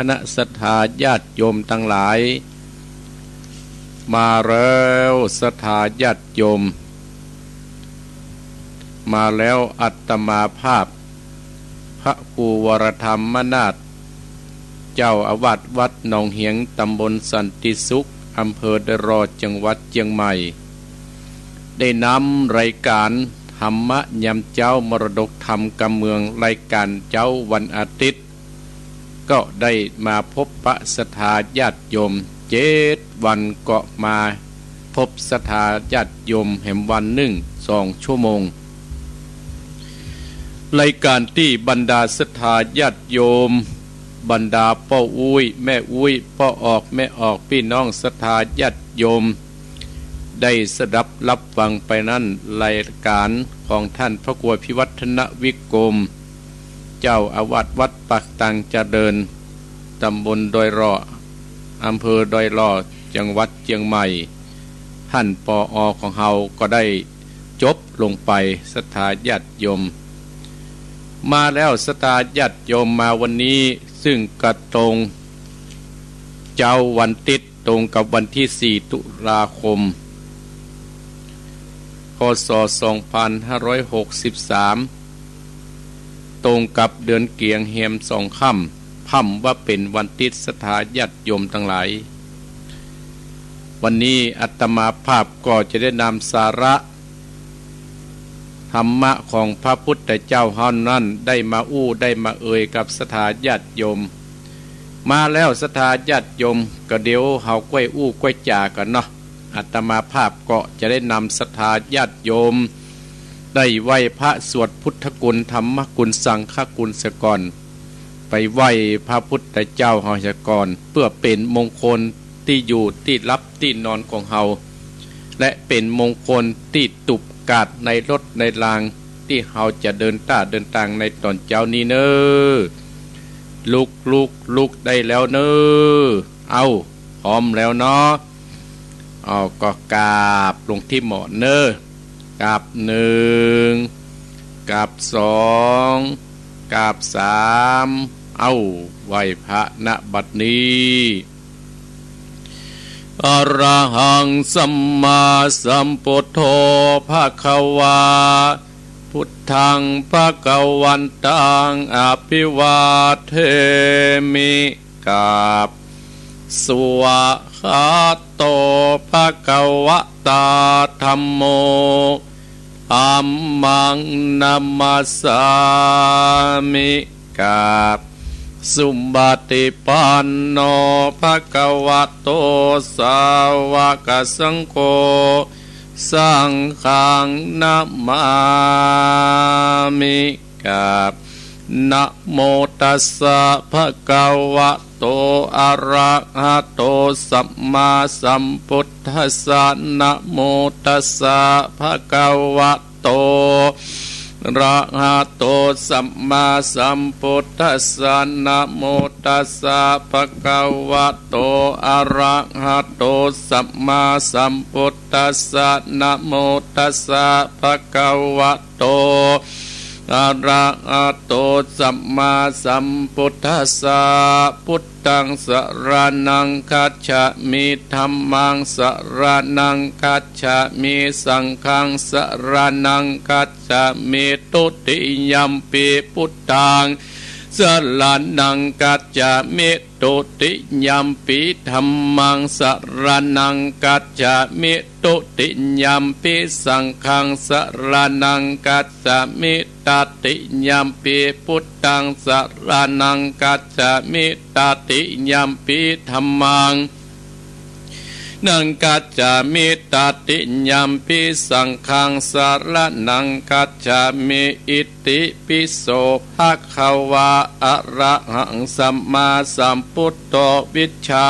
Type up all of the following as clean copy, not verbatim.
คณะศรัทธาญาติโยมทั้งหลายมาแล้วศรัทธาญาติโยมมาแล้วอัตมาภาพพระครูวรธรรมนาถเจ้าอาวาสวัดหนองเหียงตำบลสันติสุขอำเภอดรอจังหวัดเชียงใหม่ได้นำรายการธรรมยามเจ้ามรดกธรรมกำเมืองรายการเจ้าวันอาทิตย์ก็ได้มาพบปะศรัทธาญาติโยม7 วันก็มาพบศรัทธาญาติโยมแห่งวัน2 ชั่วโมงรายการที่บรรดาศรัทธาญาติโยมบรรดาพ่ออุ้ยแม่อุ้ยพ่อออกแม่ออกพี่น้องศรัทธาญาติโยมได้สดับรับฟังไปนั้นรายการของท่านพระครูพิวัฒนวิกรมเจ้าอาวาสวัดปากตังเจริญตำบลดอยรออำเภอดอยรอจังหวัดเชียงใหม่ท่านปอของเฮาก็ได้จบลงไปศรัทธาญาติโยมมาแล้วศรัทธาญาติโยมมาวันนี้ซึ่งกระตรงเจ้าวันติดตรงกับวันที่4 ตุลาคมพ.ศ. 2563ตรงกับเดือนเกียงเฮียม2 ค่ำพ่ำว่าเป็นวันติดศรัทธาญาติโยมทั้งหลายวันนี้อาตมาภาพก็จะได้นำสาระธรรมะของพระพุทธเจ้าเฮานั้นได้มาได้มาเอ่ยกับศรัทธาญาติโยมมาแล้วศรัทธาญาติโยมก็เดี๋ยวเฮาก้วยก้วยจากันเนาะอาตมาภาพก็จะได้นำศรัทธาญาติโยมได้ไหว้พระสวดพุทธกุลธรรมกุลสังฆกุลเสียก่อนไปไหว้พระพุทธเจ้าเฮาเสียก่อนเพื่อเป็นมงคลที่อยู่ที่รับที่นอนของเฮาและเป็นมงคลที่ตุบกาดในรถในรางที่เฮาจะเดินทางในตอนเจ้านี้เนอลุกได้แล้วเนอเอาพร้อมแล้วเนาะเอาก็กราบลงที่หมอนเนอกราบ1กราบ2กราบ3เอาไหว้พระณบัดนี้อรหังสัมมาสัมพุทโธภควาพุทธังภควันตังอภิวาเทมิกราบสวะคาโตภควตาธัมโมธัมมังนัมมัสสามิกราบสุปฏิปันโนภควโตสาวกสังโฆสังฆังนัมมามิกราบนะโมตัสสะภะคะวะโตอะระหะโตสัมมาสัมพุทธัสสะนะโมตัสสะภะคะวะโตอะระหะโตสัมมาสัมพุทธัสสะนะโมตัสสะภะคะวะโตอะระหะโตสัมมาสัมพุทธัสสะนะโมตัสสะภะคะวะโตอะระหะโตสัมมาสัมพุทธัสสะพุทธังสรณังคัจฉามิธัมมังสรณังคัจฉามิสังฆังสรณังคัจฉามิตุติยัมปิพุทธังสรณังคัจฉามิตุติยัมปิธัมมังสรณังคัจฉามิตุติยัมปิสังฆังสรณังคัจฉามิตติยัมปิพุทธังสรณังคัจฉามิตติยัมปิธัมมังนังกัจจามิตติยัมปิสังฆังสรณังกัจจามิอิติปิโสภะคะวะอะระหังสัมมาสัมพุทโธวิชชา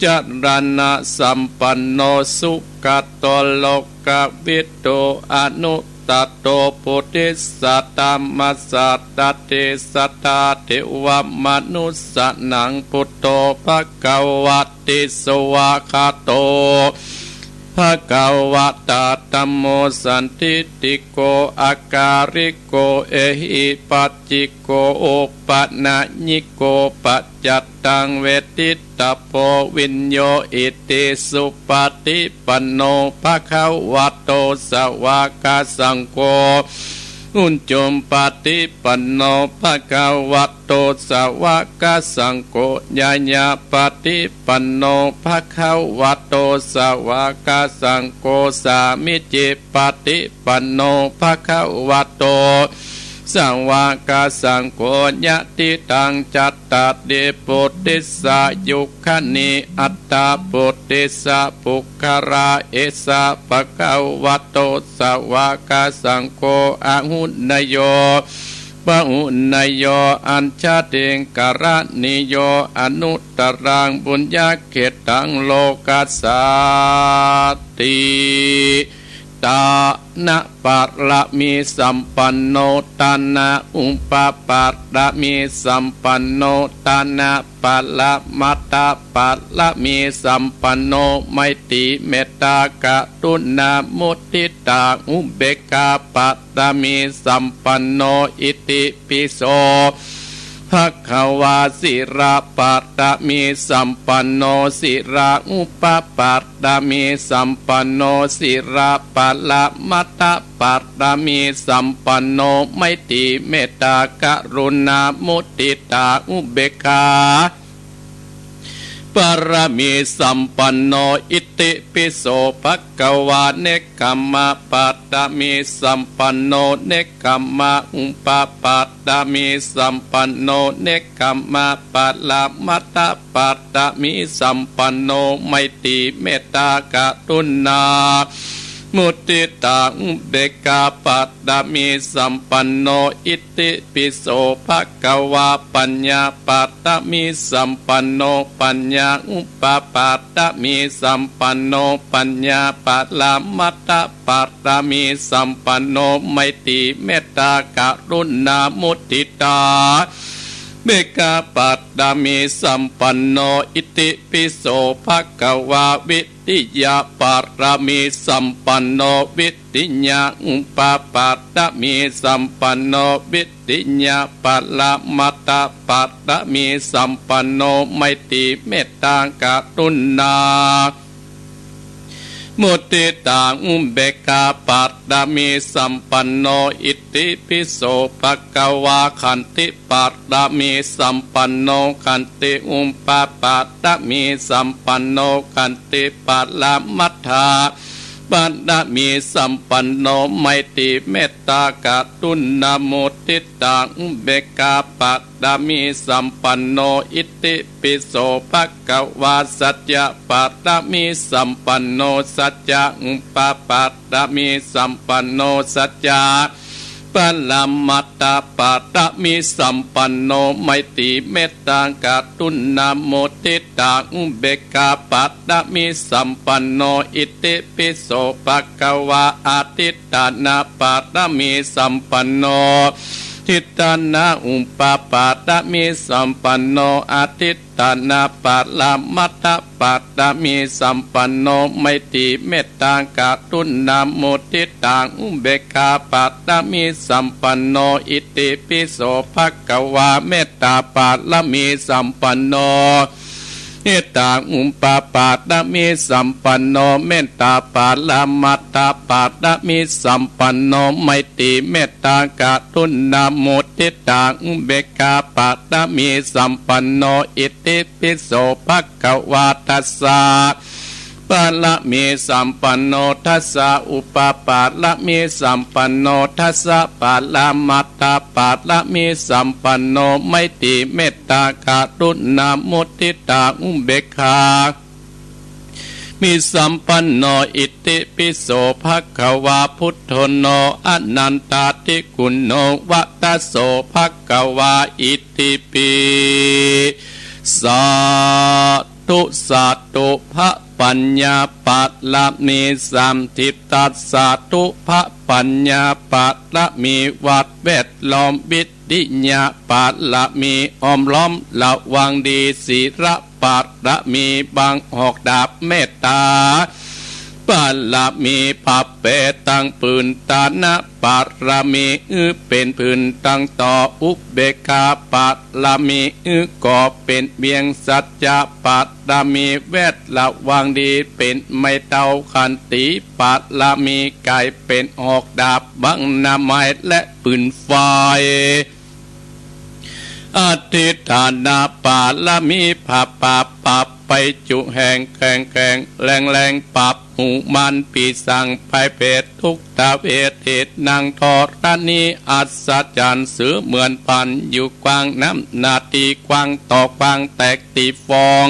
จรณะสัมปันโนสุขโตโลกวิโตอนุตโตปุติสัตตมัสสัตตติสัตตาเทวมนุสสนังพุทโธภะคะวะติสวะคาโต ภะคะวะตาธัมโมสันทิติโกอาการิโกเอหิปัจจิโกโอปะนะญิโกปัจจัตตังเวทิตาโพวินโยอิติสุปฏิปันโนภะคะวะโตสาวกสังโฆอุนจมปฏิปันโนภะคะวะโตสาวกสังโฆญาญาปฏิปันโนภะคะวะโตสาวกสังโฆสามิจิปฏิปันโนภะคะวะโตสาวกสังโฆญาติตังจัตตาเดปุติสายุคณิอัตตาปุติสาปุคคาราเอสาภะคะวะโตสาวกสังโฆอะหุนโยปะหุนโยอัญชาเตงกะระนิโยอนุตตรังบุญญาเขตังโลกัสสาติตานะปัตละมีสัมปันโนตานะอุปปัตละมีสัมปันโนตานะปัตละมัตตาปัตละมีสัมปันโนไมตติเมตตากรุณามุทิตาอุเบกขาปัตละมีสัมปันโนอิติปิโสภะคะวาสิราปัตตมีสัมปันโนสิราอุปปัตตมีสัมปันโนสิราปัลละมัตตปัตตมีสัมปันโนไมตติเมตตากรุณามุทิตาอุเบกขาปรมีสัมปันโนอิติปิโสภะคะวาเนกขัมมะปัตตมีสัมปันโนเนกขัมมะอุปปัตตมีสัมปันโนเนกขัมมะปัลละมัตตปัตตมีสัมปันโนไมตติเมตตากรุณามุติตาอุเบกขาปัตตมีสัมปันโนอิติปิโสภะคะวาปัญญาปัตตมีสัมปันโนปัญญาอุปปัตตมีสัมปันโนปัญญาปัลละมัตตปัตตมีสัมปันโนไมตติเมตตากรุณามุติตาเบกาปัตตมีสัมปันโนอิติปิโสภะคะวาวิติยาปัตตมีสัมปันโนวิติญาอุปปัตตมีสัมปันโนวิติญาปัลละมัตตปัตตมีสัมปันโนไมตติเมตตากรุณามุติตาอุเบกขาปัตตมีสัมปันโนอิติปิโสภะคะวาขันติปัตตมีสัมปันโนขันติอุปปัตตมีสัมปันโนขันติปัลละมัทธาปัตตมีสัมปันโนไมตติเมตตากรุณามุติตาอุเบกขาปัตตมีสัมปันโนอิติปิโสภะคะวาสัจจะปัตตมีสัมปันโนสัจจะอุปปัตตมีสัมปันโนสัจจะปัลละมัตตปัตตมีสัมปันโนไมตติเมตตากรุณามุติตาอุเบกขาปัตตมีสัมปันโนอิติปิโสภะคะวาอาทิตตานาปัตตมีสัมปันโนทิตานาอุปปัตตมีสัมปันโนอาทิตตานาปัลละมัตตปัตตมีสัมปันโนไมตติเมตตากรุณามุติตาอุเบกขาปัตตมีสัมปันโนอิติปิโสภะคะวาเมตตาปัลละมีสัมปันโนเมตตาอุปปัตตมีสัมปันโนเมตตาปัลละมัตตปัตตมีสัมปันโนไมตติเมตตากรุณามุติตาอุเบกขาปัตตมีสัมปันโนอิติปิโสภะคะวาทัสสะปัลละมีสัมปันโนทัสสะอุปปัตละมีสัมปันโนทัสสะปัลละมัตตปัตละมีสัมปันโนไมตติเมตตากรุณามุติตาอุเบกขามีสัมปันโนอิติปิโสภะคะวาพุทโธโนอนันตติคุณโนวัตโสภะคะวาอิติปิสาธุสาธุภะปัญญาปัตละมีสัมทิตัสสาธุภะปัญญาปัตละมีวัดเวทล้อมวิติญาปัตละมีอ้อมล้อมระวังดีศีระปัตละมีบางหอกดาบเมตตา ปาลามีปัปเปตังปืนตานะปารามีเป็นพื้นตั้งต่ออุเบกขาปาลามีก่อเป็นเบียงสัจจะปาลามีเวทละวางดีเป็นไม่เต้าขันติปาลามีกายเป็นออกดาบบังนาไม้และปืนไฟอธิฐานาปาลามีภาปาปับไปจุแห่งแข่งแข่งแรงแรงปับหูมันปีสังภายเพศทุกตาเวทเหตุนางทอรานีอัศจรรย์เสือเหมือนพันอยู่กวางน้ำนาตีกวางต่อกวางแตกตีฟอง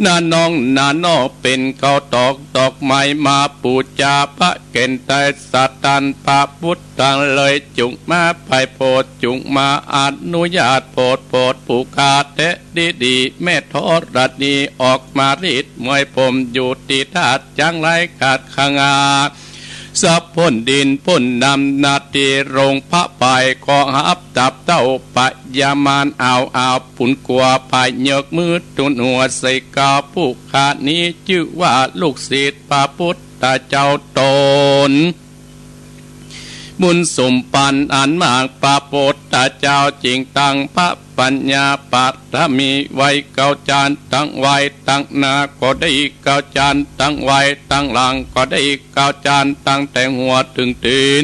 นาน้องนาโนเป็นเกาตอกดอกไม้มาปูจาพระเกณฑ์ไตสัตตันพระพุทธังเลยจุงมาไปโพดจุงมาอนุญาตโพดผูกขาดเตะดีแม่ทอรณีออกมารีดมวยผมอยู่ตีธาตุจังไรขาดขงาสับพ่นดินพ่นนำนาทีโรงพระไปขอหับจับเต้าปะยามานเอาปุ่นกัวไปเยกมือตุนหัวใส่กาผู้ขานี้ชื่อว่าลูกศิษย์พระพุทธเจ้าตนบุญสมปันอันมากพระพุทธเจ้าจริงตั้งพระปัญญาปัตตมีไว้เก้าจานตั้งไว้ตั้งนาก็ได้เก้าจานตั้งไว้ตั้งหลังก็ได้เก้าจานตั้งแต่หัวถึงตีน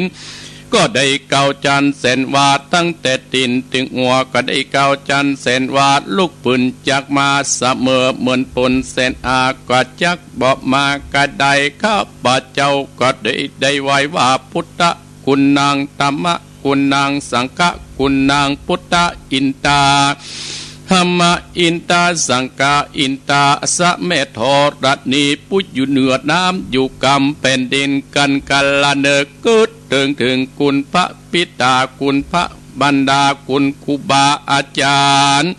ก็ได้เก้าจานเส้นวาดตั้งแต่ตีนถึงหัวก็ได้เก้าจานเส้นวาดลูกปืนจากมาเสมอเหมือนปนเส้นอากว่าจักบอกมากระไดข้าพเจ้าก็ได้ไว้ว่าพุทธคุณนางธรรมะคุณนางสังฆคุณนางพุทธอินตาธรรมอินตาสังฆอินตาสะเมธรณีปุจอยู่เหนือน้ำอยู่กำเป็นดินกันกัลเนกึดถึงคุณพระปิตาคุณพระบรรดาคุณครูบาอาจารย์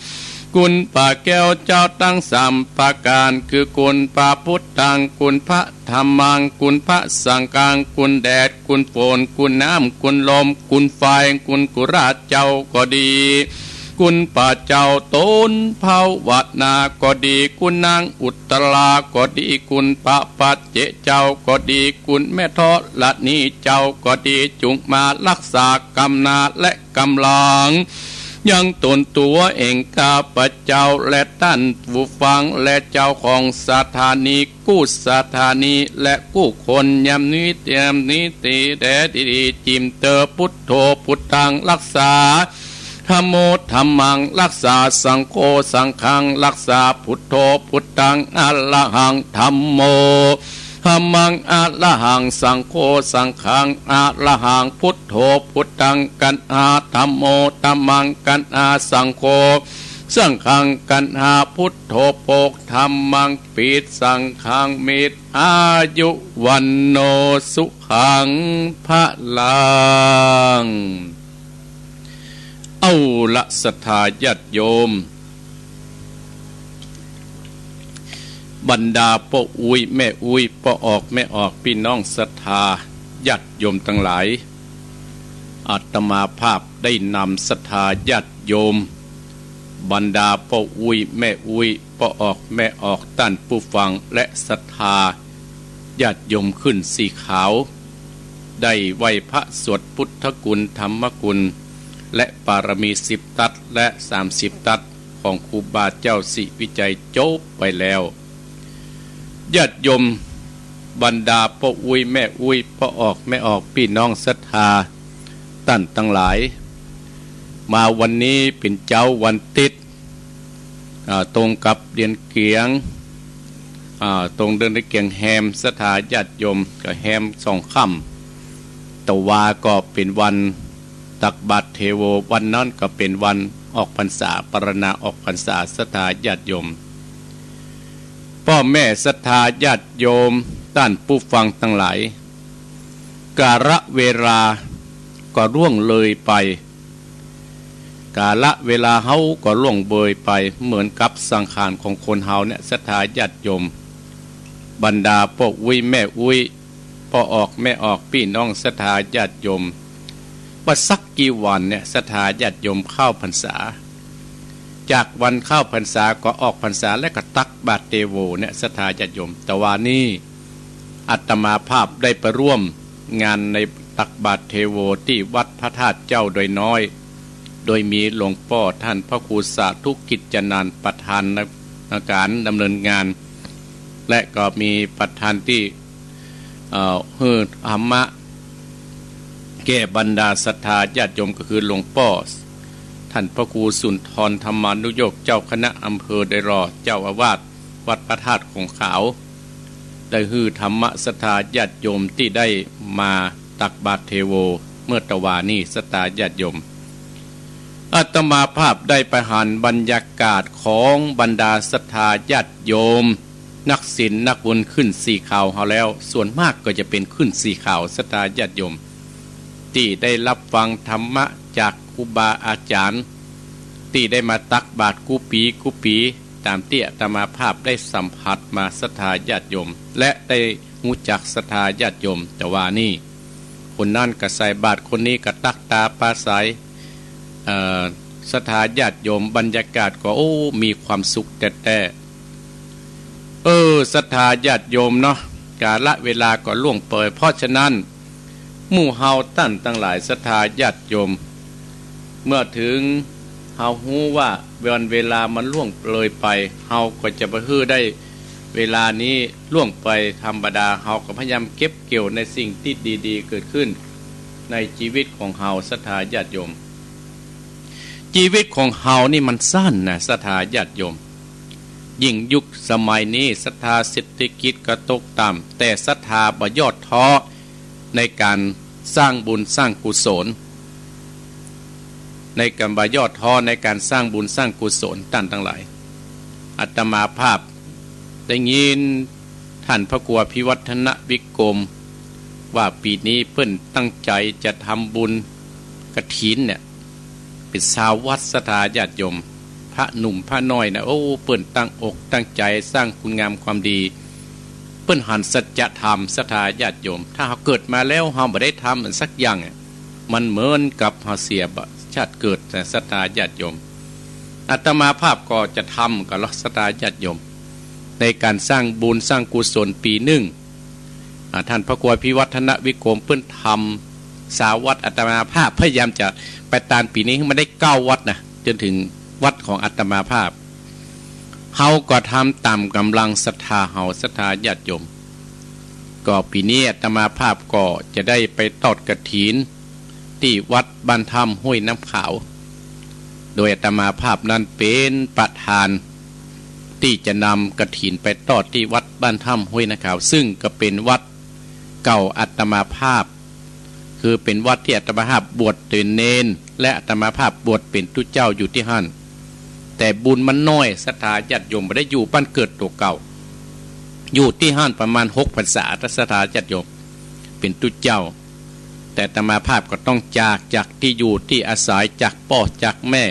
คุณพระแก้วเจ้าตั้งสามประการคือคุณพระพุทธังคุณพระธรรมังคุณพระสังฆังคุณแดดคุณฝนคุณน้ำคุณลมคุณไฟคุณกุราชเจ้าก็ดีคุณป่าเจ้าต้นเผาวัดนาก็ดีคุณนางอุตลาก็ดีคุณพระปัจเจเจ้าก็ดีคุณแม่ทอละนี้เจ้าก็ดีจุงมารักษากำนาและกำลังยังตนตัวเองข้าพเจ้าและท่านผู้ฟังและเจ้าของสถานีกู้สถานีและกู้คนยำนี้เตรียมนี้ตีแดดีจิมเตอพุทโธพุทธังรักษาธรรมโมธัมมังรักษาสังโฆสังฆังรักษาพุทโธพุทธังอะระหังธัมโมธัมมังอะระหังสังโฆสังฆังอะระหังพุทโธพุทธังกันอาธัมโมธัมมังกันอาสังโฆสังฆังกันอาพุทโธโภคธัมมังปิดสังฆังมิตรอายุวันโนสุขังพะลังเอาละศรัทธาญาติโยมบรรดาพ่ออุ้ยแม่อุ้ยพ่อออกแม่ออกพี่น้องศรัทธาญาติโยมทั้งหลายอาตมาภาพได้นำศรัทธาญาติโยมบรรดาพ่ออุ้ยแม่อุ้ยพ่อออกแม่ออกท่านผู้ฟังและศรัทธาญาติโยมขึ้นสีขาวได้ไหว้พระสวดพุทธกุลธรรมกุลและปารมี10ตัดและ30ตัดของครูบาเจ้าสิวิจัยจบไปแล้วญาติโยมบรรดาพ่ออุ้ยแม่อุ้ยพ่อออกแม่ออกพี่น้องศรัทธาท่านทั้งหลายมาวันนี้เป็นเจ้าวันติดตรงกับเดือนเกียงตรงเดือนเกียงแฮมศรัทธาญาติโยมกับแฮม2 ค่ำตะวาก็เป็นวันตักบาตรเทโววันนั้นก็เป็นวันออกพรรษาปรณาออกพรรษาศรัทธาญาติโยมพ่อแม่ศรัทธาญาติโยมท่านผู้ฟังทั้งหลายกาลเวลาก็ล่วงเลยไปกาลเวลาเฮาก็ล่วงเบยไปเหมือนกับสังขารของคนเฮาเนี่ยศรัทธาญาติโยมบรรดาพ่ออุ้ยแม่อุ้ยพ่อออกแม่ออกพี่น้องศรัทธาญาติโยมว่าสักกี่วันเนี่ยศรัทธาญาติโยมเข้าพรรษาจากวันเข้าพรรษาก็ออกพรรษาและก็ตักบาตรเตโวเนี่ยศรัทธาญาติโยมแต่ว่านี่ อาตมาภาพได้ไปร่วมงานในตักบาตรเทโวที่วัดพระธาตุเจ้าโดยน้อย โดยมีหลวงพ่อท่านพระครูสาธุกิจจนันท์ประธานในการดำเนินงานและก็มีประธานที่ฮือธรรมะแก่บรรดาศรัทธาญาติโยมก็คือหลวงพ่อท่านพระครูสุนทรธรรมานุโยคเจ้าคณะอำเภอไดรอเจ้าอาวาสวัดพระธาตุของขาวได้ฮือธรรมะศรัทธาญาติโยมที่ได้มาตักบาตรเทโวเมื่อตะวานี้ศรัทธาญาติโยมอาตมาภาพได้ไปหันบรรยากาศของบรรดาศรัทธาญาติโยมนักศิลป์นักบุญขึ้นสีขาวเขาแล้วส่วนมากก็จะเป็นขึ้นสีขาวศรัทธาญาติโยมที่ได้รับฟังธรรมะจากครูบาอาจารย์ที่ได้มาตักบาตรกุปีตามที่อาตมาภาพได้สัมผัสมาศรัทธาญาติโยมและได้รู้จักศรัทธาญาติโยมแต่ว่านี่คนนั่นก็ใส่บาตรคนนี้ก็ตักตาปลาใสศรัทธาญาติโยมบรรยากาศก็มีความสุขแต่ศรัทธาญาติโยมเนาะกาละเวลาก็ล่วงเปยเพราะฉะนั้นหมู่เฮาตั้นตั้งหลายศรัทธาญาติโยมเมื่อถึงเฮาฮู้ว่าวันเวลามันล่วงเลยไปเฮาก็จะบ่ฮื้อได้เวลานี้ล่วงไปธรรมดาเฮาก็พยายามเก็บเกี่ยวในสิ่งที่ดีๆเกิดขึ้นในชีวิตของเฮาศรัทธาญาติโยมชีวิตของเฮานี่มันสั้นนะศรัทธาญาติโยมยิ่งยุคสมัยนี้ศรัทธาเศรษฐกิจก็ตกต่ำแต่ศรัทธาบ่ย่อท้อในการสร้างบุญสร้างกุศลในการบ่ย่อท้อในการสร้างบุญสร้างกุศลทั้งหลายอาตมาภาพได้ยินท่านพระครูพิวัฒนวิกรมว่าปีนี้เพิ่นตั้งใจจะทำบุญกฐินเนี่ยเป็นชาววัดศรัทธาญาติโยมพระหนุ่มพระน้อยนะเปิ้นตั้งอกตั้งใจสร้างคุณงามความดีเปิ้นหันสัจธรรมศรัทธาญาติโยมถ้าเฮาเกิดมาแล้วเฮาบ่ได้ทำมันสักอย่างมันเหมือนกับเฮาเสียชาติเกิดแต่ศรัทธาญาติโยมอาตมาภาพก็จะทำกับศรัทธาญาติโยมในการสร้างบุญสร้างกุศลปีหนึ่งท่านพระครูพิวัฒนวิกรมเปิ้นทำสาวัดอาตมาภาพพยายามจะไปตามปีนี้ให้มันได้9วัดนะจนถึงวัดของอาตมาภาพเฮาก็ทำตามกำลังศรัทธาเฮาศรัทธาญาติโยมก็ปีนี้อาตมาภาพก็จะได้ไปทอดกฐินที่วัดบ้านถ้ำห้วยน้ำขาวโดยอาตมาภาพนั้นเป็นประธานที่จะนำกฐินไปทอดที่วัดบ้านถ้ำห้วยน้ำขาวซึ่งก็เป็นวัดเก่าอาตมาภาพคือเป็นวัดที่อาตมาภาพบวชเป็นเนนและอาตมาภาพบวชเป็นตุเจ้าอยู่ที่หั่นแต่บุญมันน้อยศรัทธาญาติโยมไม่ได้อยู่บ้านเกิดตัวเก่าอยู่ที่หั่นประมาณ6 พรรษาศรัทธาญาติโยมเป็นตุเจ้าแต่อาตมาภาพก็ต้องจากที่อยู่ที่อาศัยจากพ่อจากแม่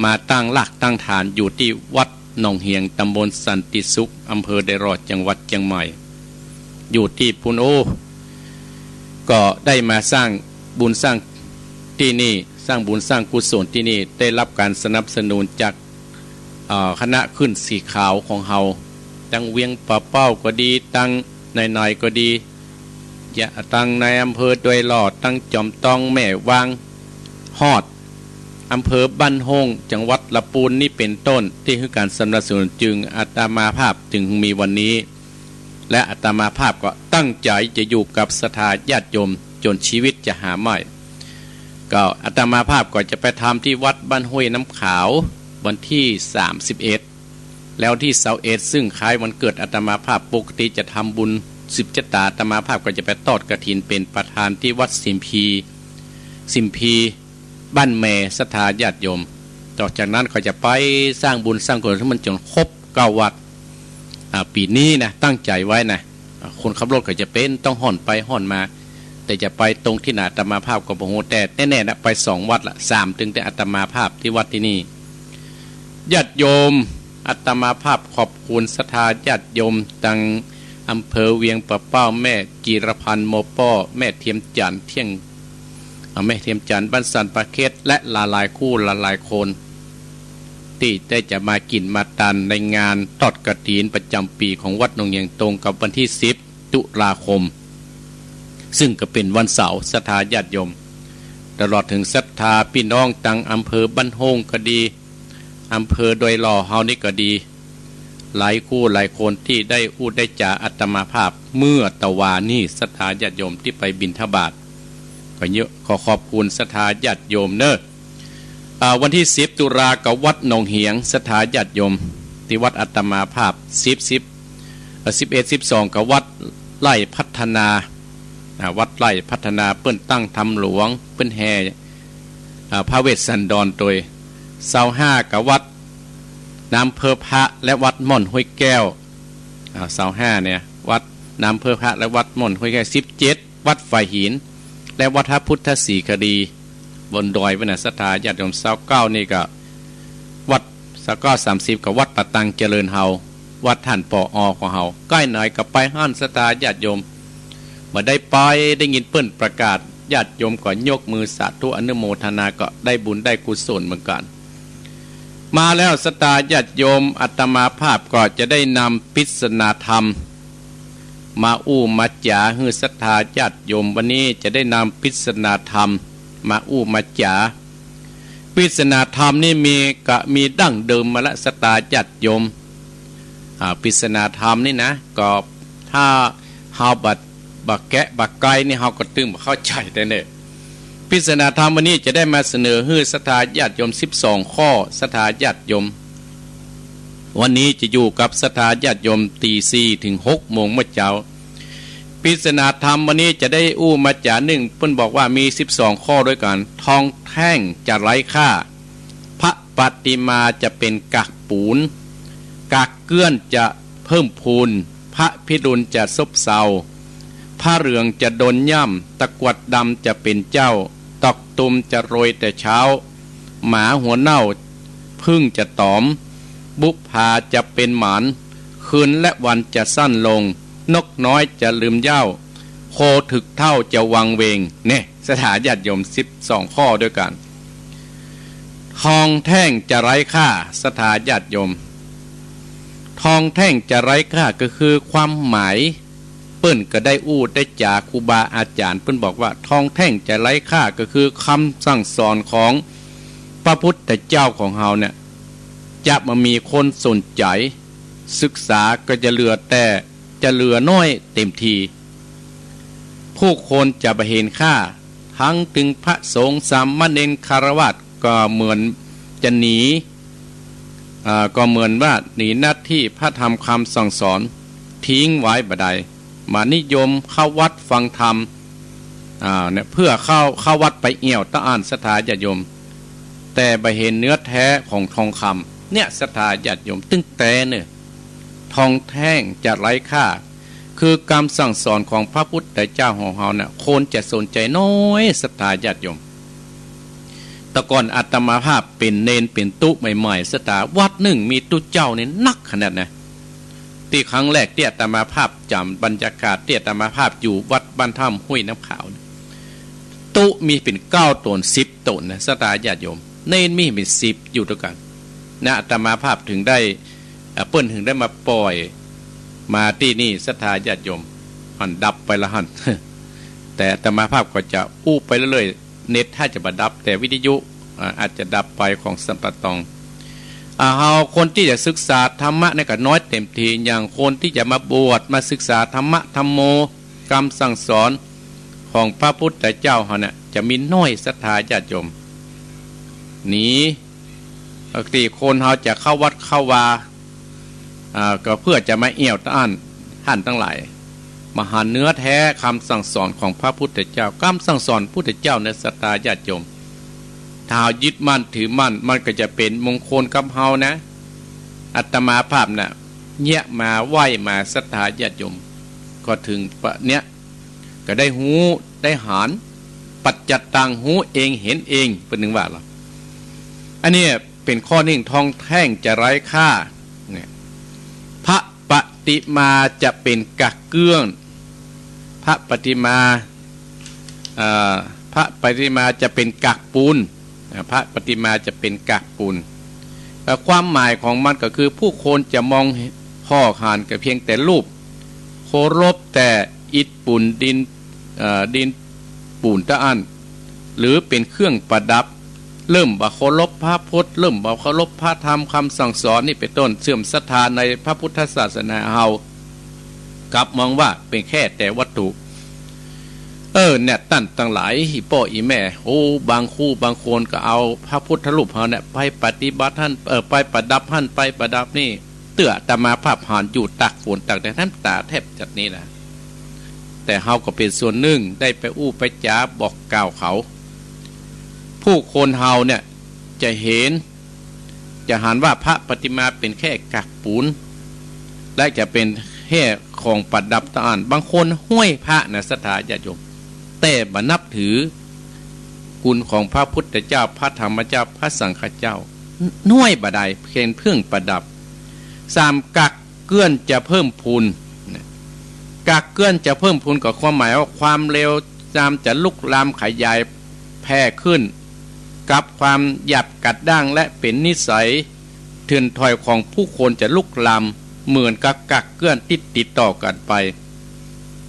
มาตั้งหลักตั้งฐานอยู่ที่วัดหนองเฮียงตำบลสันติสุขอำเภอไดรอดจังหวัดเชียงใหม่อยู่ที่พุนก็ได้มาสร้างบุญสร้างที่นี่สร้างบุญสร้างกุศลที่นี่ได้รับการสนับสนุนจากคณะขึ้นสีขาวของเฮาตั้งเวียงป่าเป้าก็ดีตั้งในก็ดีตั้งในอำเภอโดยหลอดตั้งจอมตองแม่วางฮอดอำเภอบ้านฮงจังหวัดละปูนนี่เป็นต้นที่คือการสนับสนุนจึงอาตมาภาพจึงมีวันนี้และอาตมาภาพก็ตั้งใจจะอยู่กับศรัทธาญาติโยมจนชีวิตจะหาไม่ก็อาตมาภาพก็จะไปทำที่วัดบ้านห้วยน้ำขาววันที่31แล้วที่21ซึ่งคล้ายวันเกิดอาตมาภาพปกติจะทำบุญ10 จตาอาตมาภาพก็จะไปทอดกฐินเป็นประธานที่วัดสิมพีบ้านแม่ศรัทธาญาติโยมต่อจากนั้นก็จะไปสร้างบุญสร้างกุศลให้มันจนครบ9 วัดปีนี้นะตั้งใจไว้นะคนขับรถก็จะเป็นต้องห่อนไปห่อนมาแต่จะไปตรงที่ไหนอาตมาภาพก็บ่ฮู้แต่แน่ๆนะไป2 วัดละ3ถึงแต่อาตมาภาพที่วัดที่นี่ญาติโยมอาตมาภาพขอบคุณศรัทธาญาติโยมตั้งอำเภอเวียงป่าเป้าแม่จีรพันธ์โมป้อแม่เทียมจันทร์เที่ยงแม่เทียมจันทร์บ้านสันปะเค็ดและหลายคู่หลายคนที่ได้จะมากินมาตันในงานทอดกฐินประจำปีของวัดหนองเฮียงตรงกับวันที่10 ตุ ตุลาคมซึ่งก็เป็นวันเสาร์ศรัทธาญาติโยมตลอดถึงศรัทธาพี่น้องตังอำเภอบ้านโฮงก็ดีอำเภอโดยหล่อเฮานี่ก็ดีหลายคู่หลายคนที่ได้พูดได้จาอัตมาภาพเมื่อตะวานี่ศรัทธาญาติโยมที่ไปบิณฑบาตก็เยอะขอบคุณศรัทธาญาติโยมเนอะวันที่10 ตุลากับวัดหนองเหียงศรัทธาญาติโยมที่วัดอัตมาภาพ11 12กับวัดไร่พัฒนาวัดไร่พัฒนาเปิ้นตั้งทำหลวงเปิ้นแห่พระเวสสันดรโดย25กับวัดน้ำเพอพระและวัดม่อนห้วยแก้ว25เนี่ยวัดน้ำเพอพระและวัดม่อนห้วยแก้ว17วัดฝ่ายหินและวัดพระพุทธศรีคดีบนดอยวินาศธาญาติโยม29นี่ก็วัด30กับวัดปะตังเจริญเฮาวัดท่านปอของเฮาใกล้หน่อยกับไปห้านศรัทธาญาติโยมมาได้ไปได้ยินเปิ้นประกาศญาติโยมก็ยกมือสาธุอนุโมทนาก็ได้บุญได้กุศลเหมือนกันมาแล้วศรัทธาญาติโยมอาตมาภาพก็จะได้นำปริศนาธรรมมามาจ๋าฮือศรัทธาญาติโยมวันนี้จะได้นำปริศนาธรรมมามาจ๋าปริศนาธรรมนี่มีดั้งเดิมมาละศรัทธาญาติโยมปริศนาธรรมนี่นะก็ถ้าเฮาบักแกะบักไก่นี่เฮาก็ตึงบ่เข้าใจแต่เนี่ยปริศนาธรรมวันนี้จะได้มาเสนอฮือศรัทธาญาติโยม12ข้อศรัทธาญาติโยมวันนี้จะอยู่กับศรัทธาญาติโยมตี 4 ถึง 6 โมงเมื่อเช้าปริศนาธรรมวันนี้จะได้มาจากหนึ่งเพิ่นบอกว่ามี12ข้อด้วยกันทองแท่งจะไร้ค่าพระปฏิมาจะเป็นกากปูนกากเกื้อนจะเพิ่มพูนพระพิรุณจะซบเซาผ้าเหลืองจะโดนย่ำตะกวดดำจะเป็นเจ้าตอกตุมจะโรยแต่เช้าหมาหัวเน่าพึ่งจะตอมบุพาจะเป็นหมานคืนและวันจะสั้นลงนกน้อยจะลืมเหย้าโคถึกเท่าจะวังเวงเนี่ยสถาญาติโยม12ข้อด้วยกันทองแท่งจะไร้ค่าสถาญาติโยมทองแท่งจะไร้ค่าก็คือความหมายเปิ้นก็ได้ได้จากครูบาอาจารย์เปิ้นบอกว่าทองแท่งจะไร้ค่าก็คือคำสั่งสอนของพระพุทธเจ้าของเฮาเนี่ยจะมามีคนสนใจศึกษาก็จะเหลือน้อยเต็มทีผู้คนจะไปเห็นค่าทั้งถึงพระสงฆ์สามเณรคารวะก็เหมือนจะหนีก็เหมือนว่าหนีหน้าที่พระธรรมคำสั่งสอนทิ้งไว้บ่ได้มานิยมเข้าวัดฟังธรรมเนี่ยเพื่อเข้าวัดไปเอี่ยวตะอ่านศรัทธาญาติโยมแต่ไปเห็นเนื้อแท้ของทองคำเนี่ยศรัทธาญาติโยมตึ้งแต่เนี่ยทองแท่งจะไร้ค่าคือคำสั่งสอนของพระพุทธเจ้าของเราเนี่ยคนจะสนใจน้อยศรัทธาญาติโยมแต่ก่อนอาตมาภาพเป็นเนนเป็นตุใหม่ๆศรัทธาวัดหนึ่งมีตุเจ้าเนี่ยนักขนาดนะที่ครั้งแรกที่อาตมาภาพจำบรรยากาศที่อาตมาภาพอยู่วัดบ้านถ้ำห้วยน้ำขาวตุมีเป็น9 ตน10 ตนนะศรัทธาญาติโยมเนนมีเป็น10อยู่ด้วยกันนะอาตมาภาพถึงได้เปิ้นถึงได้มาปล่อยมาที่นี่ศรัทธาญาติโยมหันดับไปละหัน แต่อาตมาภาพก็จะไปเรื่อยๆเน็ตถ้าจะมาดับแต่วิทยุอาจจะดับไปของสัมปตองเอาคนที่จะศึกษาธรรมะเนี่ยก็น้อยเต็มทีอย่างคนที่จะมาบวชมาศึกษาธรรมะธรรมโมคำสั่งสอนของพระพุทธเจ้าเขาเนี่ยจะมีน้อยศรัทธาญาติโยมนี้ปกติคนเขาจะเข้าวัดเข้าวาก็เพื่อจะมาเอี่ยวต้านท่านทั้งหลายมาหาเนื้อแท้คำสั่งสอนของพระพุทธเจ้าคำสั่งสอนพุทธเจ้าในศรัทธาญาติโยมถ้ายึดมั่นถือมั่นมันก็จะเป็นมงคลกับเฮานะอาตมาภาพน่ะเนี่ยมาไหวมาศรัทธาญาติโยมก็ถึงปะเนี้ยก็ได้หูได้หารปัจจัตตังหูเองเห็นเองเป็นหนึ่งว่าหรออันนี้เป็นข้อหนึ่งทองแท่งจะไร้ค่าเนี่ยพระปฏิมาจะเป็นกักเกื้อนพระปฏิมาจะเป็นกักปูนพระปฏิมาจะเป็นกักปูนความหมายของมันก็คือผู้คนจะมองพ่อขานกับเพียงแต่รูป เคารพแต่อิฐปูนดินปูนตะอันหรือเป็นเครื่องประดับเริ่มบ่เคารพพระพุทธเริ่มบ่เคารพพระธรรมคำสั่งสอนนี่เป็นต้นเสื่อมศรัทธาในพระพุทธศาสนาเฮากลับมองว่าเป็นแค่แต่วัตถุเนี่ยตั้นตั้งหลายอีพ่ออีแม่บางคู่บางคนก็เอาพระพุทธรูปเฮาเนี่ยไปปฏิบัติท่านไปประดับท่านไปประดับนี่เตื้อตมาภาพหานอยู่ตักฝนตักแต่น้ำตาแทบจัดนี้นะแต่เฮาก็เป็นส่วนหนึ่งได้ไปอู้ไปจ้าบอกกล่าวเขาผู้คนเฮาเนี่ยจะเห็นจะหันว่าพระปฏิมาเป็นแค่กักปูนและจะเป็นแค่ของประดับตะอันบางคนห้วยพระนะศรัทธาญาติโยมแต่บ่นับถือคุณของพระพุทธเจ้าพระธรรมเจ้าพระสังฆเจ้าน้วยบ่ได้เพียงเพื่องประดับกักเกื้อนจะเพิ่มพูนกักเกื้อนจะเพิ่มพูนกับความหมายว่าความเร็วจามจะลุกลามขยายแพร่ขึ้นกับความหยับกัดด่างและเป็นนิสัยเถื่อนถอยของผู้คนจะลุกลามเหมือนกับกักเกื้อนติดต่อกันไป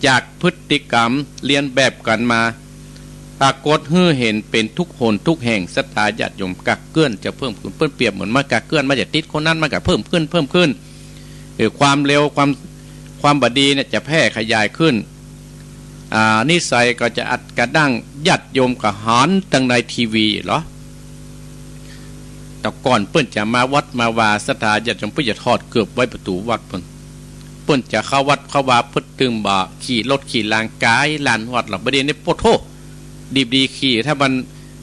จากพฤติกรรมเรียนแบบกันมาปรากฏให้เห็นเป็นทุกหนทุกแห่งศรัทธาญาติโยมกักเกื้อนจะเพิ่มขึ้นเปรียบเหมือนมากักเกื้อนมาจะติดคนนั้นมาจะเพิ่มขึ้นความเร็วความบดีเนี่ยจะแพร่ขยายขึ้นนิสัยก็จะอัดกระดั้งญาติโยมกับหอนตั้งในทีวีเหรอแต่ก่อนเปิ้นจะมาวัดมาวาศรัทธาญาติโยมเปิ้นจะทอดเกือบไว้ประตูวัดเปิ้นจะเข้าวัดเข้าวาเพิ่นตึงบ่ขี่รถขี่ลางกายลานวัดหลับประเด็นนี้โพโทดีขี่ถ้ามัน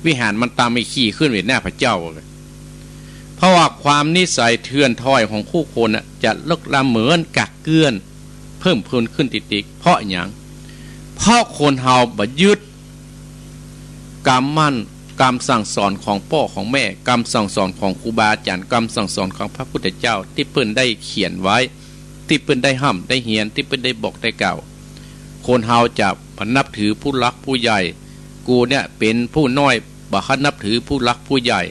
วิหารมันตามไม่ขี่ขึ้นเวทหน้าพระเจ้าเลยเพราะว่าความนิสัยเถื่อนถอยของคู่คนจะเลิกละเหมือนกักเกื้อนเพิ่มพูนขึ้นติดเพราะอย่างเพราะคนเฮาบ่ยึดกรรมมั่นกรรมสั่งสอนของพ่อของแม่กรรมสั่งสอนของครูบาอาจารย์กรรมสั่งสอนของพระพุทธเจ้าที่เพิ่นได้เขียนไว้ที่เพิ่นได้ห้ำได้เหียนที่เพิ่นได้บอกได้กล่าวคนเฮาจะนับถือผู้รักผู้ใหญ่กูเนี่ยเป็นผู้น้อยบ่คันนับถือผู้รักผู้ใหญ่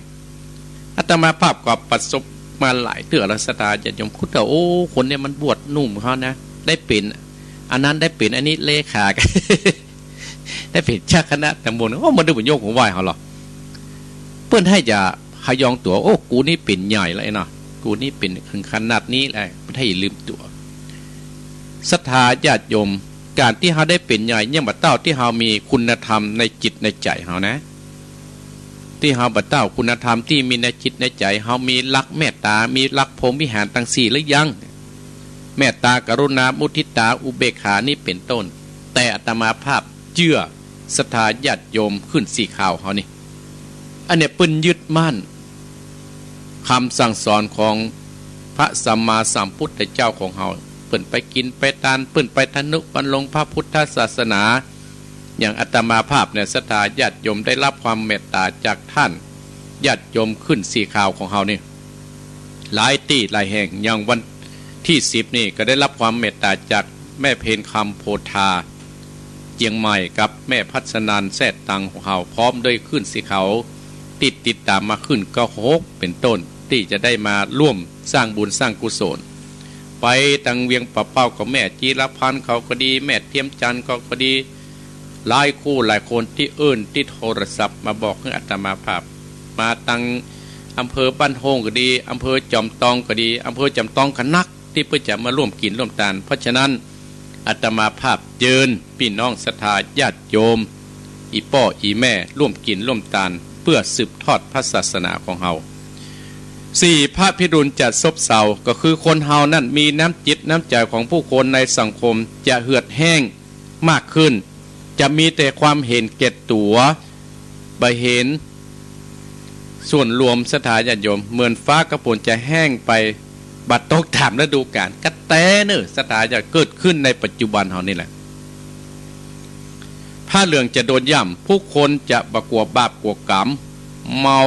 อาตมาภาพก็ประสบมาหลายเตื้อรัศดาจะยมคุดแต่คนเนี่ยมันบวชนุ่มเขานะได้เป็นอันนั้นได้เป็นอันนี้เลขากัน ได้เป็นเจ้าคณะตำบลมันดูเป็นโยกของไหวเขาหรอเพื่อนให้จะพยองตัวกูนี่เป็นใหญ่เลยเนาะกูนี่เป็นถึงขนาดนี้แหละไม่ให้ลืมตัวศรัทธาญาติโยมการที่เขาได้เป็นใหญ่เนี่ยบัดเต้าที่เขามีคุณธรรมในจิตในใจเขานะที่เขาบัดเต้าคุณธรรมที่มีในจิตในใจเขามีรักเมตตามีรักพรหมวิหารตั้งสี่หรือยังเมตตากรุณามุทิตาอุเบกขานี่เป็นต้นแต่อาตมาภาพเชื่อศรัทธาญาติโยมขึ้นสี่ข่าวเขานี่อันเนี้ยปืนยึดมั่นคำสั่งสอนของพระสัมมาสัมพุทธเจ้าของเราเปิ่นไปกินไปทานเปิ่นไปทนุบรรลงพระพุทธศาสนาอย่างอาตมาภาพเนี่ยศรัทธาญาติโยมได้รับความเมตตาจากท่านญาติโยมขึ้นสี่ข่าวของเรานี่หลายที่หลายแห่งอย่างวันที่10นี่ก็ได้รับความเมตตาจากแม่เพนคำโพธาเจียงใหม่กับแม่พัฒนันแซ่ตังของเราพร้อมด้วยขึ้นสีเขาติดตามมาขึ้นก็6เป็นต้นที่จะได้มาร่วมสร้างบุญสร้างกุศลไปตังเวียงปะเป้ากับแม่จีรพันธ์เขาก็ดีแม่เทียมจันทร์ก็ดีหลายคู่หลายคนที่ที่โทรศัพท์มาบอกให้อาตมาภาพมาตังอำเภอบ้านโฮงก็ดีอำเภอจอมตองก็ดีอำเภอจอมตองกันนักที่เพื่อจะมาร่วมกินร่วมทานเพราะฉะนั้นอาตมาภาพเจิญพี่น้องศรัทธาญาติโยมอีพ่ออีแม่ร่วมกินร่วมทานเพื่อสืบทอดพระศาสนาของเฮา4พระพิรุณจัดซบเซาก็คือคนเฮานั่นมีน้ำจิตน้ำใจของผู้คนในสังคมจะเหือดแห้งมากขึ้นจะมีแต่ความเห็นแก่ตัวบ่เห็นส่วนรวมศรัทธาญาติโยมเหมือนฟ้ากระฝนจะแห้งไปบัดตกถามฤดูกาลกระแตเนอศรัทธาจะเกิดขึ้นในปัจจุบันเฮานี่แหละผ้าเหลืองจะโดนย่ำผู้คนจะบกลัวบาปกลัวกรรมเมา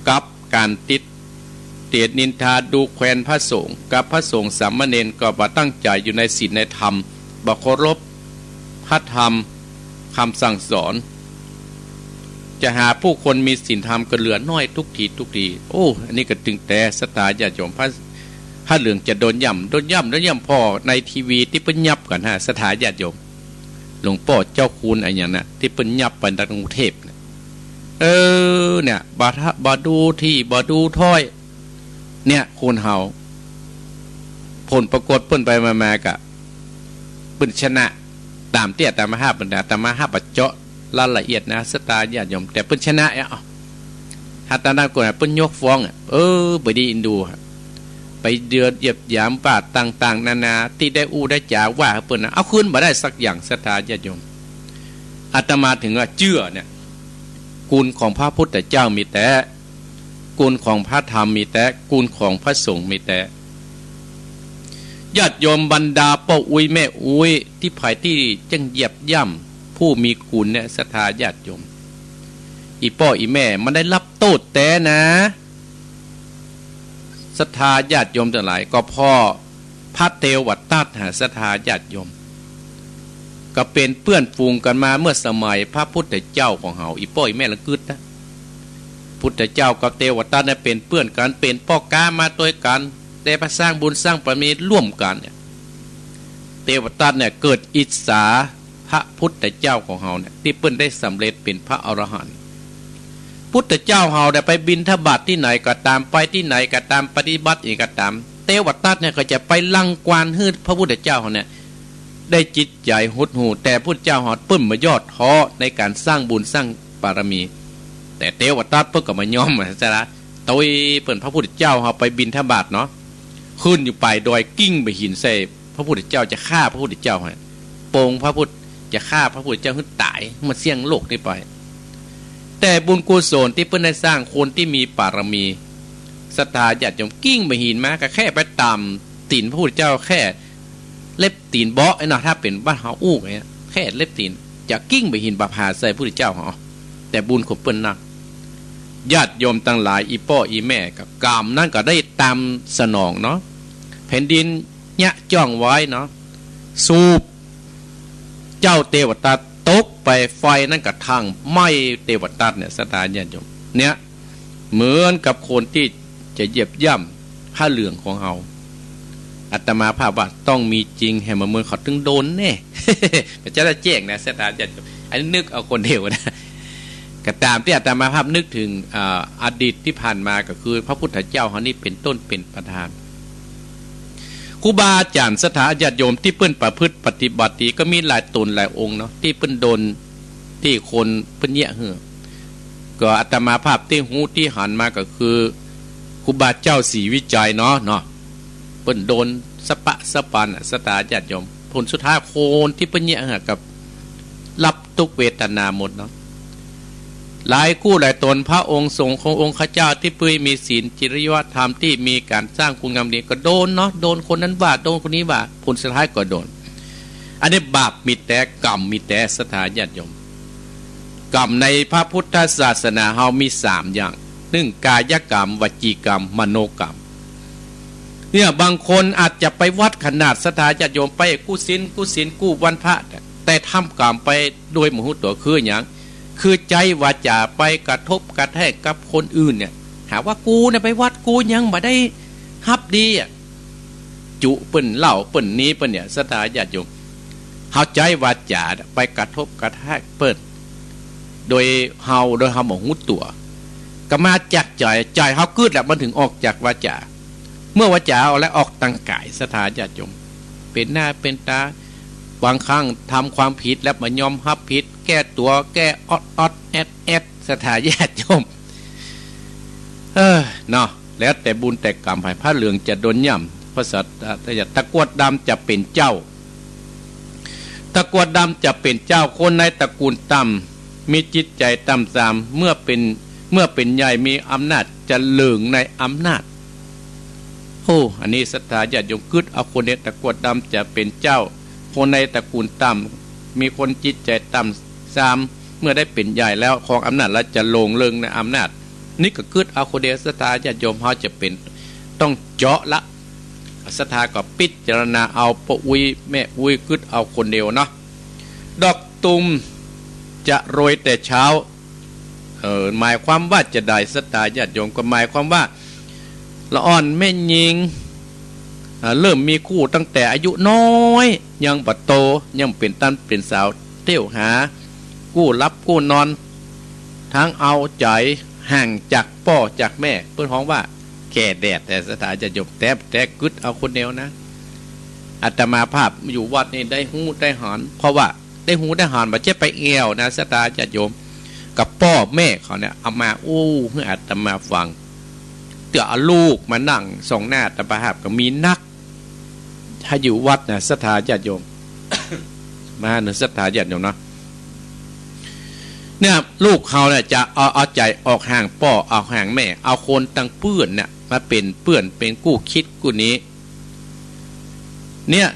กับการติดเตียดนินทาดูแควนพระสงฆ์กับพระสงฆ์สามเณรก็บ่ตั้งใจอยู่ในศีลในธรรมบ่เคารพพระธรรมคำสั่งสอนจะหาผู้คนมีศีลธรรมก็เหลือน้อยทุกทีอันนี้ก็ตึงแต่ศรัทธาญาติโยม พระเหลืองจะโดนย่ำพ่อในทีวีที่เปิ้นยับก่อนฮะสถาญาติโยมหลวงพ่อเจ้าคุณอะไรอย่างน่ะที่เปิ้นยับไปในกรุงเทพเนี่ยบาดูที่บาดูถ้อยเนี่ยคนเฮาผลปรากฏเปิ้นไปมากะเปิ้นชนะตามเตี้ยตามมาห้าบรรดาตามมาห้าปัจเจาะรายละเอียดนะสตาญาติโยมแต่เปิ้นชนะอ่ะหาตาหน้าก่อนเปิ้นยกฟ้องบ่ดีอินดูไปเดือดเหยียบหยามปาดต่างๆนานาที่ได้อู้ได้จ่าว่าเปิ้นเอาคืนบ่ได้สักอย่างสตาญาติโยมอาตมาถึงว่าเชื่อเนี่ยกุลของพระพุทธเจ้ามีแต่กุลของพระธรรมมีแต่กุลของพระสงฆ์มีแต่ญาติโยมบรรดาป้าอุ้ยแม่อุ้ยที่ภายที่จังเหยียบย่ำผู้มีกุลเนี่ยศรัทธาญาติโยมอีป้ออีแม่มันได้รับโทษแต่นะศรัทธาญาติโยมทั้งหลายก็พ่อพระเทวทัตหาศรัทธาญาติโยมก็เป็นเพื่อนฟูงกันมาเมื่อสมัยพระพุทธเจ้าของเฮาอีป้ออีแม่ละกึดนะพุทธเจ้ากับเทวทัตเนี่ยเป็นเพื่อนกันเป็นพ่อกามาตัวกันแต่พระสร้างบุญสร้างบารมีร่วมกันเนี่ยเทวทัตเนี่ยเกิดอิจฉาพระพุทธเจ้าของเฮาเนี่ยที่เปิ้นได้สำเร็จเป็นพระอรหันต์พุทธเจ้าเฮาได้ไปบิณฑบาตที่ไหนก็ตามไปที่ไหนก็ตามปฏิบัติอีกก็ตามเทวทัตเนี่ยก็จะไปลังกวานฮืดพระพุทธเจ้าเฮาเนี่ยได้จิตใจหดหู่แต่พุทธเจ้าเฮาเปิ้นมายอดท้อในการสร้างบุญสร้างบารมีแต่เทวทัตเปิ้นก็มายอมซะละโดยเปิ้นพระพุทธเจ้าเฮาไปบิณฑบาตเนาะขึ้นอยู่ไปโดยกิ้งไปหินใส่พระพุทธเจ้าจะฆ่าพระพุทธเจ้าให้โปงพระพุทธจะฆ่าพระพุทธเจ้าให้ตายมาเสี่ยงโลกนี้ไปแต่บุญกุศลที่เพิ่นได้สร้างคนที่มีบารมีศรัทธาญาติโยมกิ้งไปหินมาก็แค่ไปตามตีนพระพุทธเจ้าแค่เล็บตีนเบาะไอ้เนาะถ้าเป็นบ้านเฮาอู้ไงแค่เล็บตีนจะกิ้งไปหินบาพาใส่พระพุทธเจ้าเฮาแต่บุญของเพิ่นนักญาติโยมทั้งหลายอีป้ออีแม่กับกรรมนั่นก็ได้ตามสนองเนาะแผ่นดินยะจ้องไว้เนาะสูบเจ้าเทวทัตตกไปไฟนั่นกระทั่งไหม้เทวทัตเนี่ยสถานญาติโยมเนี่ยเหมือนกับคนที่จะเหยียบย่ำผ้าเหลืองของเราอาตมาภาพว่าต้องมีจริงแห่มาเมืองเขาถึงโดนแน่แต่จะได้แจ้งนะสถานญาติโยมอันนี้นึกเอาคนเดียวนะก็ตามที่อาตมาภาพนึกถึงอดีตที่ผ่านมาก็คือพระพุทธเจ้าเขานี่เป็นต้นเป็นประธานครูบาอาจารย์สถาญาติโยมที่เปิ้นประพฤติปฏิบัติก็มีหลายตนหลายองค์เนาะที่เปิ้นโดนที่คนเปิ้นเยะเหือก็อาตมาภาพที่หูที่หันมาก็คือครูบาเจ้าศรีวิจัยเนาะเปิ้นโดนสปะสปันสถาญาติโยมผลสุดท้ายคนที่เปิ้นเยะเหือกับรับทุกเวทนาหมดเนาะหลายกู้หลายตนพระองค์ทรงขององค์ข้าเจ้าที่ปุ้ยมีศีลจริยธรรมที่มีการสร้างคุณงามดีก็โดนเนาะโดนคนนั้นว่าโดนคนนี้ว่าผลสุดท้ายก็โดนอันนี้บาปมีแต่กรรมมีแต่สถาญาติโยมกรรมในพระพุทธศาสนาเฮามี3อย่าง1กายกรรมวจีกรรมมโนกรรมเนี่ยบางคนอาจจะไปวัดขนาดสถาญาติโยมไปกู้ศีลกู้วันพระแต่ทำกรรมไปโดยมโหตัวคืออย่างคือใจวาจาไปกระทบกระแทกกับคนอื่นเนี่ยหาว่ากูเนี่ยไปวัดกูยังบ่ได้ฮับดีอ่ะจุเปิ้นเล่าเปิ้นนี้เปิ้นเนี่ยสถาญาติโยมเฮาใจวาจาไปกระทบกระแทกเปิ้นโดยเฮาบ่ฮู้ตัวก็มาจากใจเฮาคิดแล้วมันถึงออกจากวาจาเมื่อวาจาเอาแล้วออกตั้งกายสถาญาติโยมเป็นหน้าเป็นตาบางครั้งทำความผิดแล้วมายอมรับผิดแก้ตัวแก้อดแอดสถาญาติโยมเนาะแล้วแต่บุญแต่กรรมให้พระเหลืองจะโดนย่ำพระสัตตะกรวดดำจะเป็นเจ้าตะกรวดดำจะเป็นเจ้าคนในตระกูลต่ำมีจิตใจต่ำซามเมื่อเป็นใหญ่มีอำนาจจะเหลืองในอำนาจโอ้อันนี้สถาญาติโยมกึศเอาคนในตะกรวดดำจะเป็นเจ้าคนในตระกูลต่ำมีคนจิตใจต่ำซามเมื่อได้เป็นใหญ่แล้วของอำนาจแล้วจะลงเลิงในอำนาจนี่ก็คือเอาคนเดียวสถาญาติโยมเขาจะเป็นต้องเจาะละสถาก็พิจารณาเอาปะอุยแม่อุยคือเอาคนเดียวเนาะดอกตุ่มจะโรยแต่เช้าหมายความว่าจะได้สถาญาติโยมก็หมายความว่าละอ่อนแม่ยิง เริ่มมีคู่ตั้งแต่อายุน้อยยังบัดโตยังเป็นตันเป็นสาวเที่ยวหากู้รับกู้นอนทั้งเอาใจห่างจากพ่อจากแม่เพื่อนฮ้องว่าแก่แดดแต่สถานจะจบแต่กึดเอาคนเดียวนะอาตมาภาพอยู่วัดนี่ได้หูได้หอนเพราะว่าได้หูได้หอนมาเจ็บไปเอวนะสถานจะโยมกับพ่อแม่เขาเนี่ยเอามาให้อาตมาฟังเตือลูกมานั่งส่องหน้าอาตมาภาพก็มีนักถ้าอยู่วัดนะสถานจะโยม มาหนึ่งสถานจะโยมเนาะเนี่ยลูกเขาเนี่ยจะเอาใจออกห่างพ่อเอาห่างแม่เอาคนตั้งเปื้อนเนี่ยมาเป็นเปื้อนเป็นกู้คิดกู้นี้เนี่ย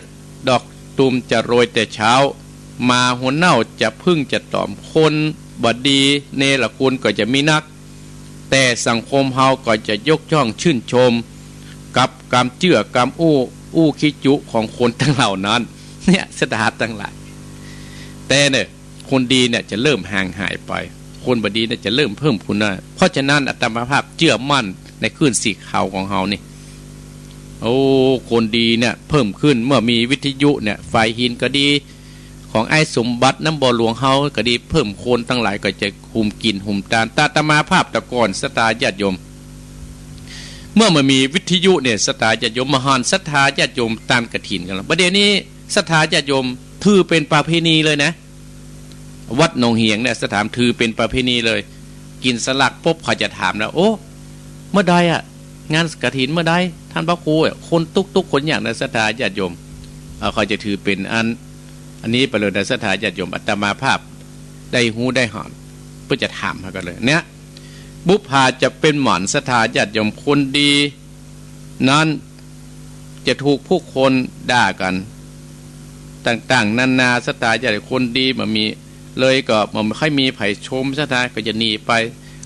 ดอกตูมจะโรยแต่เช้ามาหัวเน่าจะพึ่งจะตอมคนบดีเนรคุณก็จะมีนักแต่สังคมเฮาก็จะยกย่องชื่นชมกับกรรมเจือกรรมอู้คิจุของคนทั้งเหล่านั้นเนี่ยสถานทั้งหลายแต่เนี่ยคนดีเนี่ยจะเริ่มห่างหายไปคนบดีเนี่ยจะเริ่มเพิ่มคุณนะเพราะฉะนั้นอาตมาภาพเชื่อมั่นในคลื่นสีขาวของเฮานี่คนดีเนี่ยเพิ่มขึ้นเมื่อมีวิทยุเนี่ยไฟหินก็ดีของไอ้สมบัติน้ำบ่อหลวงเฮาก็ดีเพิ่มคนทั้งหลายก็จะหุมกินหุมตาลอาตมาภาพตะก่อนสตาญาติโยมเมื่อมันมีวิทยุเนี่ยสตาญาติโยมมหานศรัทธาญาติโยมตามกฐินกันแล้วประเดี๋ยวนี้ศรัทธาญาติโยมถือเป็นประเพณีเลยนะวัดหนองเหียงเนี่ยสถานถือเป็นประเพณีเลยกินสลักปุ๊บเขาจะถามนะโอ้เมื่อใดงานกฐินเมื่อใดท่านพระครูคนตุกคนอย่างในศรัทธาญาติโยมเขาจะถือเป็นอันนี้ไปเลยในศรัทธาญาติโยมอาตมาภาพได้หูได้หอนเพื่อจะถามเขากันเลยเนี่ยบุพภาจะเป็นหมอนศรัทธาญาติโยมคนดีนั้นจะถูกผู้คนด่ากันต่างๆนานาศรัทธาญาติคนดีมันมีเลยก็มันไม่ค่อยมีไผ่ชมศรัทธาก็จะหนีไป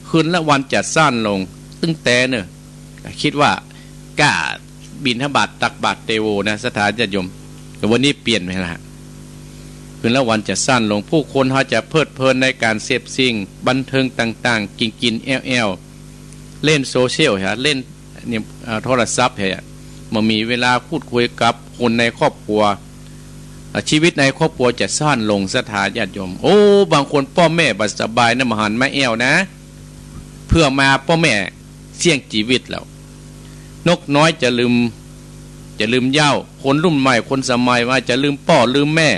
คืนละวันจะสั้นลงตึ้งแต่เนี่ยคิดว่ากล้าบิณฑบาตตักบาตรเตโวนะศรัทธาญาติโยมแต่วันนี้เปลี่ยนไปแล้วคืนละวันจะสั้นลงผู้คนเขาจะเพลิดเพลินในการเสพสิ่งบันเทิงต่างๆกินเล่นโซเชียลเล่นเนี่ยโทรศัพท์มันมีเวลาพูดคุยกับคนในครอบครัวชีวิตในครอบครัวจะซ่อนลงศรัทธาญาติโยมบางคนพ่อแม่บัสบายนะมหันไม่นะเพื่อมาพ่อแม่เสี่ยงชีวิตแล้วนกน้อยจะลืมเหย้าคนรุ่นใหม่คนสมัยว่าจะลืมพ่อลืมแม่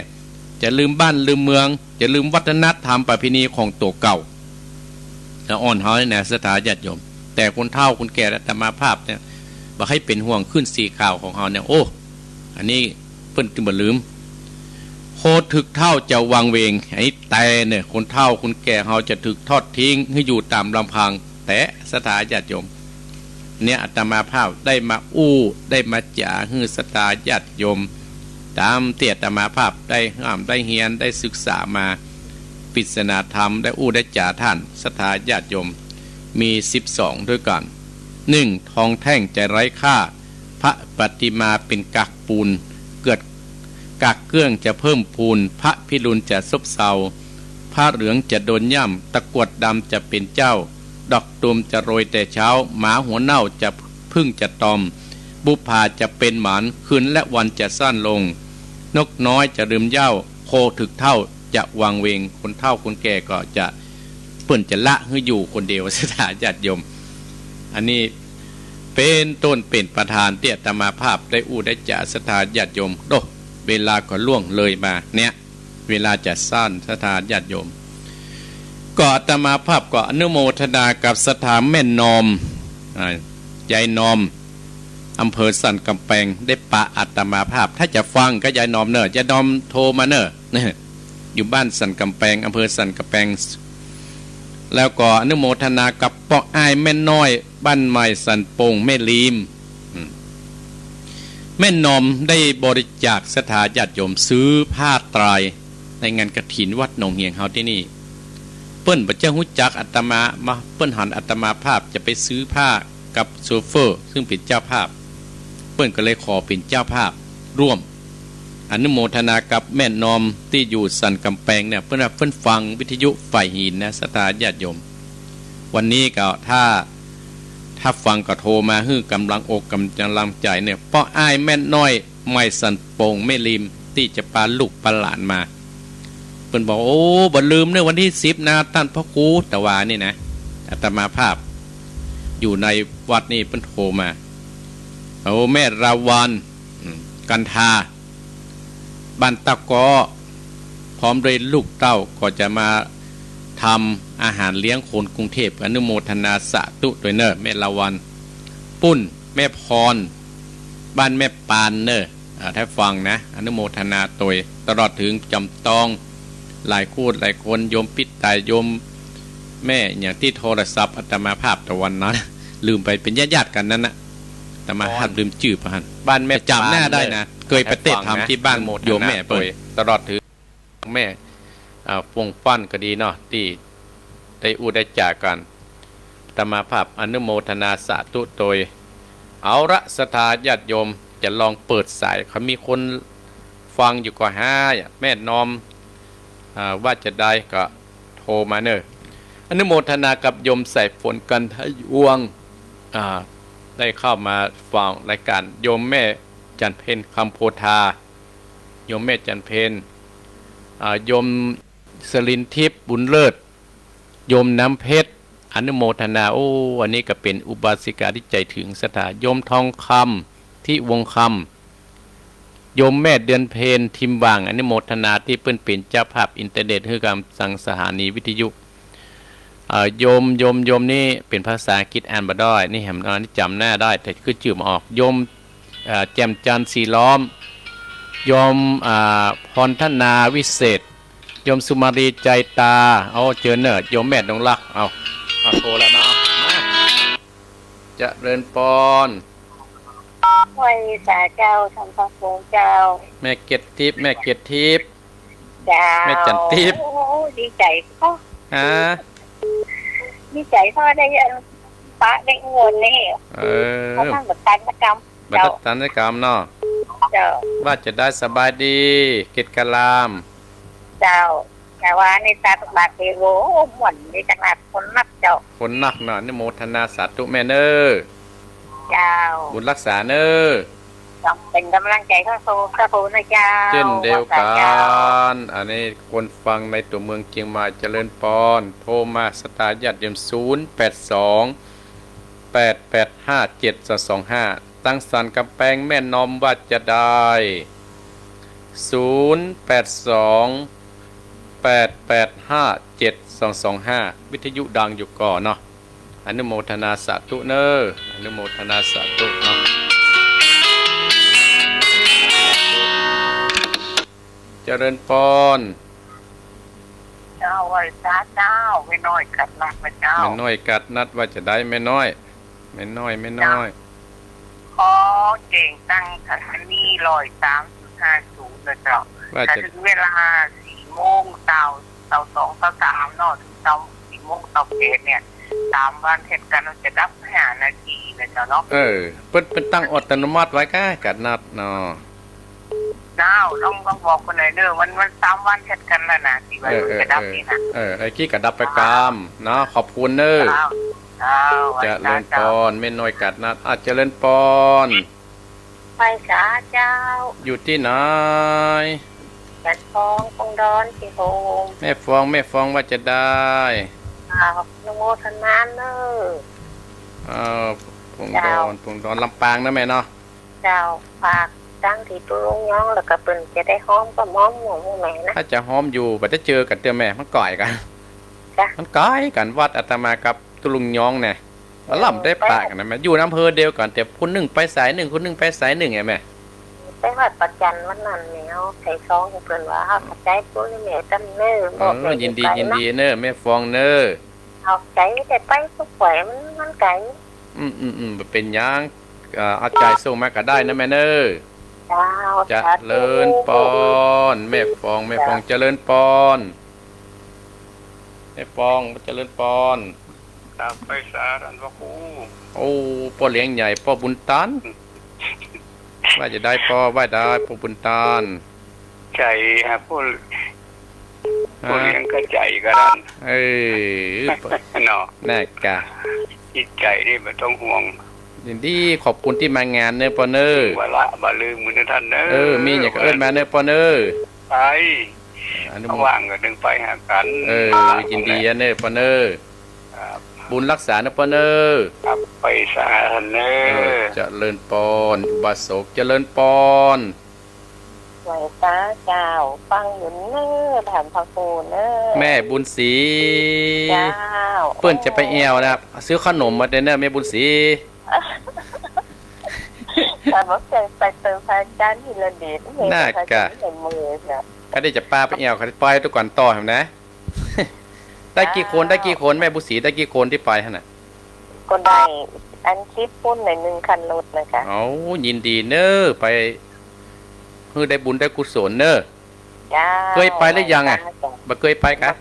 จะลืมบ้านลืมเมืองจะลืมวัฒนธรรมประเพณีของตัวเก่าแล้วอ่อนเฮาเนี่ยศรัทธาญาติโยมแต่คนเฒ่าคนแก่อาตมาภาพเนี่ยบ่ให้เป็นห่วงขึ้นสีข่าวของเฮาเนี่ยอันนี้เพิ่นจึงบ่ลืมโคถึกเท่าจะวางเวงไอ้แต่เนี่ยคนเฒ่าคนแก่เฮาจะถึกทอดทิ้งให้อยู่ตามลำพังแต่ศรัทธาญาติโยมเนี่ยอาตมาภาพได้มาได้มาจ่าให้ศรัทธาญาติโยมตามเตียอาตมาภาพได้ห้ามได้เฮียนได้ศึกษามาปริศนาธรรมได้ได้จ่าท่านศรัทธาญาติโยมมี12ด้วยกัน1ทองแท่งใจไร้ค่าพระปฏิมาเป็นกักปูนเกิดกักเกื้องจะเพิ่มพูนพระพิรุณจะซบเซาผ้าเหลืองจะโดนย่ำตะกรวดดำจะเป็นเจ้าดอกตูมจะโรยแต่เช้าหมาหัวเน่าจะพึ่งจะตอมบุพภาจะเป็นหมานคืนและวันจะสั้นลงนกน้อยจะลืมเหย้าโคถึกเท่าจะวางเวงคนเฒ่าคนแก่ก็จะเปิ่นจะละให้อยู่คนเดียวศรัทธาญาติโยมอันนี้เป็นต้นเป็นประธานที่อาตมาภาพได้ได้จ่าศรัทธาญาติโยมเวลาก็ล่วงเลยมาเนี่ยเวลาจะสั้นศรัทธาญาติโยมก็อาตมาภาพก็อนุโมทนากับศรัทธาแม่นอมยายนอมอำเภอสันกำแพงได้ปะอาตมาภาพถ้าจะฟังก็ยายนอมเนอะยายนอมโทรมาเนอะอยู่บ้านสันกำแพงอำเภอสันกำแพงแล้วก็อนุโมทนากับปออ้ายแม่น้อยบ้านใหม่สันโป่งแม่ลีมแม่นอมได้บริจาคศรัทธาญาติโยมซื้อผ้าตรายในงานกฐินวัดหนองเหียงเฮาที่นี่เปิ้นบัดเจ้าฮู้จักอาตมามาเปิ้นหันอาตมาภาพจะไปซื้อผ้ากับโซเฟอร์ซึ่งเป็นเจ้าภาพเปิ้นก็เลยขอเป็นเจ้าภาพร่วมอนุโมทนากับแม่นอมที่อยู่สันกำแพงเนี่ยเพิ่นฟังวิทยุฝ่ายหินนะศรัทธาญาติโยมวันนี้ก็ถ้า ถ้าฟังก็โทรมาฮื้อกำลังอกกำลังใจเนี่ยเพราะอ้ายแม่น้อยไม่สันโป่งไม่ลืมที่จะปาลูกปาหลานมาเพิ่นบอกโอ้บ่ลืมเนวันที่10นะท่านพ่อครูแต่ว่านี่นะอาตมาภาพอยู่ในวัดนี่เพิ่นโทรมาโอ้แม่ราวันกันทาบ้านตะกอพร้อมด้วยลูกเต้าก็จะมาทำอาหารเลี้ยงคนกรุงเทพอนุโมทนาสาธุโดยเนอแม่ละวันปุ้นแม่พรบ้านแม่ปานเนอถ้าฟังนะอนุโมทนาโดยตลอดถึงจำตองหลายคู่หลายคนโยมปิดตายโยมแม่อย่างที่โทรศัพท์อาตมาภาพตะวันนั้นลืมไปเป็นญาติกันนั่นนะอาตมาภาพลืมจื่อพันบ้านแม่จำหน้าได้นะเคยไปเตะทำที่บ้านโยมแม่เปิดตลอดถึงแม่ฟงฟันก็ดีเนาะที่ได้อุได้จากกันธรรมาภาพอนุโมทนาสาธุโดยเอาละศรัทธาญาติโยมจะลองเปิดสายเขามีคนฟังอยู่ก็แม่น้อมว่าจะได้ก็โทรมาเนอะอนุโมทนากับโยมใส่ฝนกันทยวงได้เข้ามาฟังรายการโยมแม่จันเพนคำโพธาโยมแม่จันเพนโยมสลินทิพย์บุญเลิศโยมน้ำเพชรอนุโมทนาโอ้อันนี้ก็เป็นอุบาสิกาที่ใจถึงศรัทธาโยมทองคำที่วงคำโยมแม่เดือนเพนทิมบางอนุโมทนาที่เปิ้นเป็นเจ้าภาพอินเทอร์เน็ตคือกำสั่งสถานีวิทยุโยมนี่เป็นภาษาอังกฤษอ่านบ่ได้นี่แหมนี่จำหน้าได้แต่คือจื่อมาออกโยมแจ่มจันทร์สีล้อมโยมพรธนาวิเศษโยมสุมารีใจตาเอาเจอเนิร์ดโยมแม่ดงรักเอาโทรแล้วนะมาจะเริญปอนไหว้สาเจ้าทำพระโคเจ้าแม่เกียรติทิพย์แม่เกียรติทิพย์เจ้าแม่จันทิพย์ดีใจพ่อดีใจพ่อได้ปะได้เงินนี่เขาทำแบบตันกรรมบัตรตันกรรมเนาะเจ้าว่าจะได้สบายดีกิจกลามเจ้าแต่ว่าในตาตบาเทโวหมุนในจังหวัดคนนักเจ้าคนนักเนาะนิโมทนาสาธุแม่เนอเจ้าบุญรักษาเนอเป็นกำลังใจข้าโซข้าโซนะเจ้าเช่นเดียวกันอันนี้คนฟังในตัวเมืองเชียงใหม่เจริญปอนโทรมาสตาร์ญาติโยม082 885 7225ตั้งสันกำแพงแม่นอมว่าจะได้082 885 7225วิทยุดังอยู่ก่อนเนาะอนุโมทนาสาธุเนออนุโมทนาสาธุเนาะเจริญปอนเจ้าไว้ซาเจ้าไม่น้อยกัดนัดมาเจ้าไม่น้อยกัดนัดว่าจะได้ไม่น้อยขอเก่งตั้งสถานี103.50นะเจ้าถ้าถึงเวลา4 โมงเต่า2 เต่า 3เนาะถึงเต่า4 โมงเต่า8เนี่ย3 วันเฮ็ดกันจะดับ5 นาทีนะเจ้าเนาะเปิ้นตั้งอัตโนมัติไว้กัดนัดเนาะต้องบอกคนไหนเด้อมัน3 วันเฮ็ดกันแล้วนะสิว่าจะดับนี่นะไอ้กี้ก็ดับไปกามเนาะขอบคุณเด้อจะเริญปอนไม่น้อยกัดนัดเจริญปอนไปสาเจ้าอยู่ที่ไหนแม่ฟองคงดอนที่โฮมแม่ฟองว่าจะได้นโมทนาเนอพงดอนลำปางนะแม่เนาะเจ้าฝากตั้งที่ตุลุงย้องแล้วก็เปิ้นจะได้หอมก็ม้อมหมู่แม่นะถ้าจะหอมอยู่บ่ได้เจอกันเตื้อแม่มันก่อยกันมันก่อยกันวัดอาตมากับตุลุงย้องเนี่ยล่ำได้ปากกันนะแม่อยู่อำเภอเดียวกันแต่คนนึงไปสาย1คนนึงไปสาย1ไงแม่ไปวัดประจันวันนั้นแล้วใส่ซองเพิ่นว่าเฮาเข้าใจปุ้นแม่ตั้งเน้อยินดีเน้อแม่ฟองเน้อเอาใจแต่ไปทุกแขวมันไกลเป็นยังเอาใจส่งมาก็ได้นะแม่เน้อจะเลินปอนแม่ฟองเจริญปอนแม่ฟองเจริญปอนตามไปสารันวะคูโอ้พ่อเลี้ยงใหญ่พ่อบุญตันว่าจะได้พ่อบุญตันใจฮะผู้เลี้ยงก็ใจกันเนาะแน่กะ จิตใจนี่ไม่ต้องห่วง ยินดีขอบคุณที่มางานเนอะปอเนอร์ ว่าละบ่ลืมมือนะท่านเนอะ มีอย่างก็เอิ้นมาเนอะปอเนอร์ ไป อนุโมท ว่างก็ดึงไปหากัน ยินดีเนอะปอเนอร์ ครับ บุญรักษาเนอะปอเนอร์ ครับไปสาท่านเนอะ เจริญปอนอุบาสกเจริญปอน ไหวตาเจ้าฟังอยู่เนอถามพระครูเนอ แม่บุญศรี เจ้า เปิ้นจะไปแอวนะครับซื้อขนมมาเด้อเนอะแม่บุญศรี แต่ว่าเคยไปเติมพระอาจารย์ที่ระเดชเห็นพระอาจารย์เห็นมือเนี่ย เขาได้จะป้าไปแอวเขาได้ปล่อยทุกก่อนต่อเห็นไหม ได้กี่คนแม่บุญศรีได้กี่คนที่ไปฮะน่ะ ก็ได้อันคลิปปุ้นใน1 คันรถนะคะ เอายินดีเนอะไปเพื่อได้บุญได้กุศลเนอะ เจ้า เคยไปหรือยังอะ บ่เคยไปกะ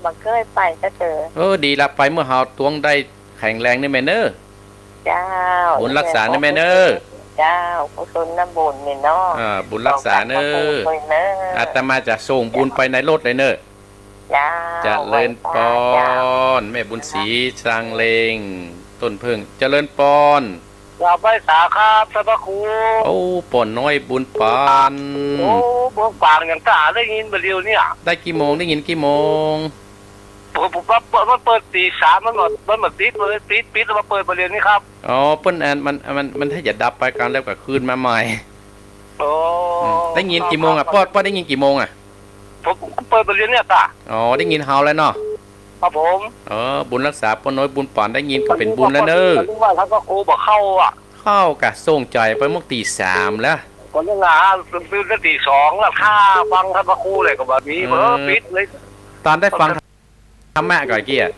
บ่เคยไปก็เจอ ดีละไปเมื่อเฮาตวงได้แข็งแรงนี่แม่เนอะ เจ้า บุญรักษานะแม่เนอะ เจ้ากุศลน้ำบุญนี่เนาะ บุญรักษาเนอะอาตมาจะส่งบุญไปในรถเลยเนอะ เจ้า เจริญปอนแม่บุญศรีสร้างเลงต้นเพิ่งเจริญปอน อย่าไปสาครับท่านพระครู โอ้ปอนน้อยบุญปาน โอ้พวกปางอย่างกล้าได้ยินมาเดียวเนี่ย ได้กี่โมงได้ยินกี่โมง ผมว่ามันเปิดตี 3มันหมดปิดแล้วมาเปิดมาเรียนนี่ครับ อ๋อเปิ้นมันถ้าจะดับไปกันแล้วก็คืนมาใหม่ โอ้ ได้ยินกี่โมงอ่ะป้อได้ยินกี่โมงอ่ะ ผมเปิดมาเรียนเนี่ยตา อ๋อได้ยินเฮาแล้วเนาะ ครับผม บุญรักษาปนน้อยบุญปานได้ยินก็เป็นบุญแล้วเนอะ ว่าท่านพระครูบอกเข้าอ่ะ เข้ากะส่งใจไปเมื่อตี 3แล้ว ก่อนจะงานตื่นตี 2แล้วค่าฟังท่านพระครูเลยก็แบบนี้ปิดเลย ตอนได้ฟังธรรมะก่อนกี้อ่ะ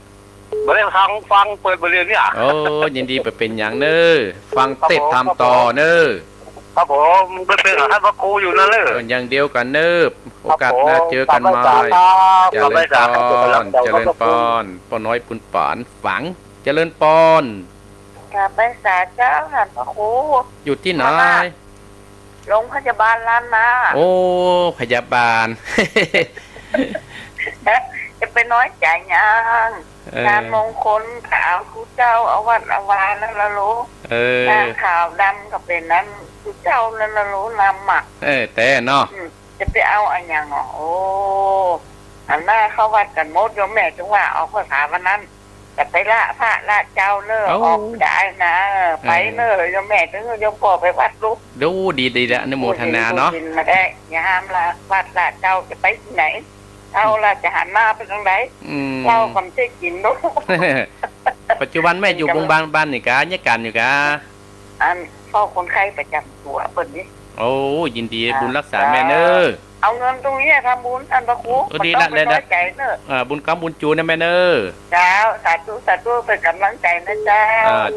มาได้ฟังเปิดมาเรียนเนี่ย ยินดีไปเป็นอย่างเนอะฟังเต็ดทำต่อเนอะ ครับผมเป็นท่านพระครูอยู่นั่นเลย อย่างเดียวกันเนอะโอกาสหน้าเจอกันใหม่เจริญปอนปนน้อยบุญปานฝังเจริญปอน กลับไปศาลเจ้าหันพระครู อยู่ที่ไหน โรงพยาบาลล้านนา โอ้พยาบาล จะไปน้อยใจยังงานมงคลขาวครูเจ้าอาวัดอาวานั่นละรู้งานขาวดำก็เป็นนั้นครูเจ้านั่นละรู้นำอ่ะ แต่เนาะ จะไปเอาอันยังอ๋อโอ้อันหน้าเข้าวัดกันมดโยมแม่จังว่าเอาภาษาวันนั้นแต่ไปละพระละเจ้าเนอะออกได้นะไปเนอะโยมแม่ถึงโยมพ่อไปวัดลูก ดูดีๆอนุโมทนาเนาะ มาได้ยามละวัดละเจ้าจะไปที่ไหนเอาละจะหันหน้าไปทางไหนเจ้าคำเช็คกินลูก ปัจจุบันแม่อยู่โรงพยาบาลบ้านนี่กะเนี่ยกันอยู่กะ อันเฝ้าคนไข้ประจำตัวเปิดนี้ โอ้ยินดีบุญรักษาแม่เนอะ เอาเงินตรงนี้ทำบุญท่านพระครู ดีละเลยนะ ใจเนอะ บุญกำบุญจูนะแม่เนอะ เจ้าสาธุเป็นกำลังใจนะเจ้า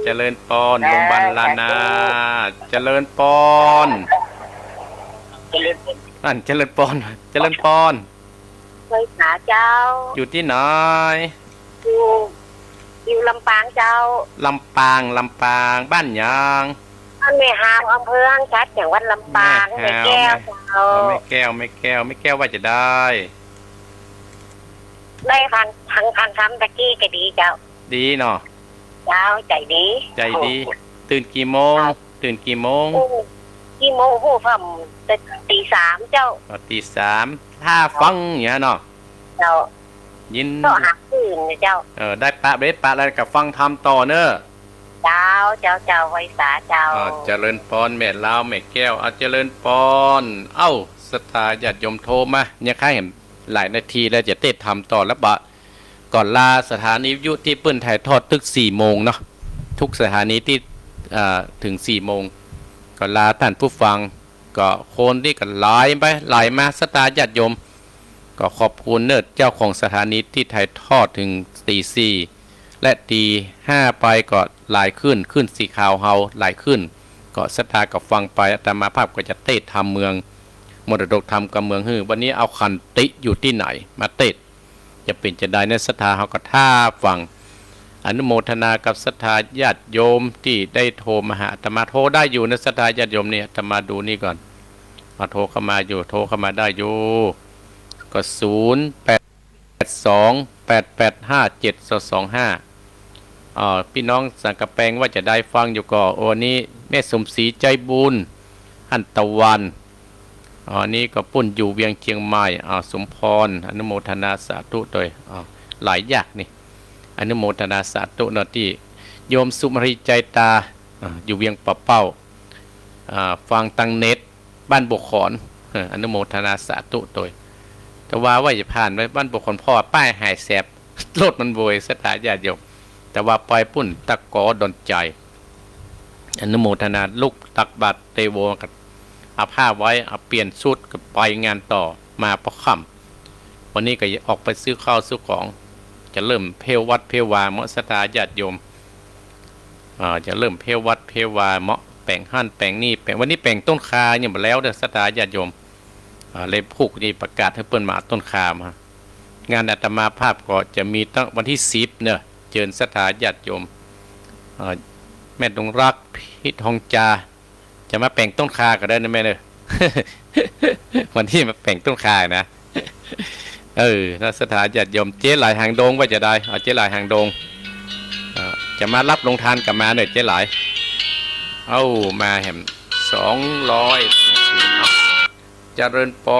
เจริญปอนโรงพยาบาลลานาเจริญปอน นั่นเจริญปอนเจริญปอน เคยหาเจ้า อยู่ที่ไหน อยู่ลำปางเจ้า ลำปางบ้านยาง ท่านแม่ฮาวอำเภอห้างชัดอย่างวัดลำปางแม่แก้วเจ้า ไม่แก้วว่าจะได้ ได้ทางคำตะกี้ก็ดีเจ้า ดีเนาะ เจ้าใจดี ตื่นกี่โมง กี่โมงหูฟังตี 3เจ้า ตี 3ถ้าฟังอย่างเงี้ยเนาะ เจ้า ยิน ก็หาตื่นเจ้า ได้ปะเบสปะแล้วกับฟังทำต่อเนอะ เจ้าไว้สาเจ้า เจริญปอนแม่ลาวแม่แก้วเจริญปอน ศรัทธาญาติโยมโทรมาเนี่ยข้าเห็นหลายนาทีแล้วจะเต้นทำต่อแล้วบะก่อนลาสถานีวิทยุที่เปิ้นถ่ายทอดตึก4 โมงเนาะทุกสถานีที่ถึง4 โมงก่อนลาท่านผู้ฟังก็คนที่กันไลน์มาศรัทธาญาติโยมก็ขอบคุณเนิร์ดเจ้าของสถานีที่ถ่ายทอดถึงตี 4และตี 5ไปก็หลายขึ้นสีขาวเฮาหลายขึ้นก็ศรัทธากับฟังไปอาตมาภาพก็จะเต้นทำเมืองมรดกธรรมกับเมืองวันนี้เอาขันติอยู่ที่ไหนมาเต้นจะเป็นจะได้ในศรัทธาเฮาก็ท่าฟังอนุโมทนากับศรัทธาญาติโยมที่ได้โทรมาหาอาตมาโทรได้อยู่ในศรัทธาญาติโยมเนี่ยอาตมาดูนี่ก่อนมาโทรเข้ามาได้อยู่ก็0828857225 พี่น้องสังกะแปงว่าจะได้ฟังอยู่ก็โอ้นี้แม่สมศรีใจบุญหันตะวันนี่ก็ปุ่นอยู่เวียงเชียงใหม่สมพรอนุโมทนาสาธุโดยหลายอยากนี่อนุโมทนาสาธุเนาะที่โยมสุมารีใจตาอยู่เวียงปะเป้าฟังตังเน็ตบ้านบกขอนอนุโมทนาสาธุโดยแต่ว่าจะผ่านไปบ้านบกขอนพ่อป้ายหายแสบรถมันโวยสถาญาติโยมแต่ว่าปล่อยปุ่นตะกอดนใจอนุโมทนาลูกตักบาตรเตโวกับเอาผ้าไว้เอาเปลี่ยนชุดกับไปงานต่อมาประค่ำวันนี้ก็ออกไปซื้อข้าวซื้อของจะเริ่มเพลวัดเพลวาเมาะสถาญาติโยมจะเริ่มเพลวัดเพลวาเมาะแปลงหั่นแปลงนี่แปลงวันนี้แปลงต้นคาเนี่ยมาแล้วเด้อสถาญาติโยมเลยผูกนี่ประกาศให้เปิ้นมาต้นคามางานอาตมาภาพก็จะมีตั้งวันที่10เนี่ยเชิญสถาญาติโยมแม่ดงรักพิทองจาจะมาแปลงต้นคาก็ได้นะแม่เนอะ วันที่มาแปลงต้นคานะนักสถาญาติโยมเจ๊หลายหางดงว่าจะได้เจ๊หลายหางดงจะมารับลงทานกับมาหน่อยเจ๊หลายมาแหม200เจริญปอ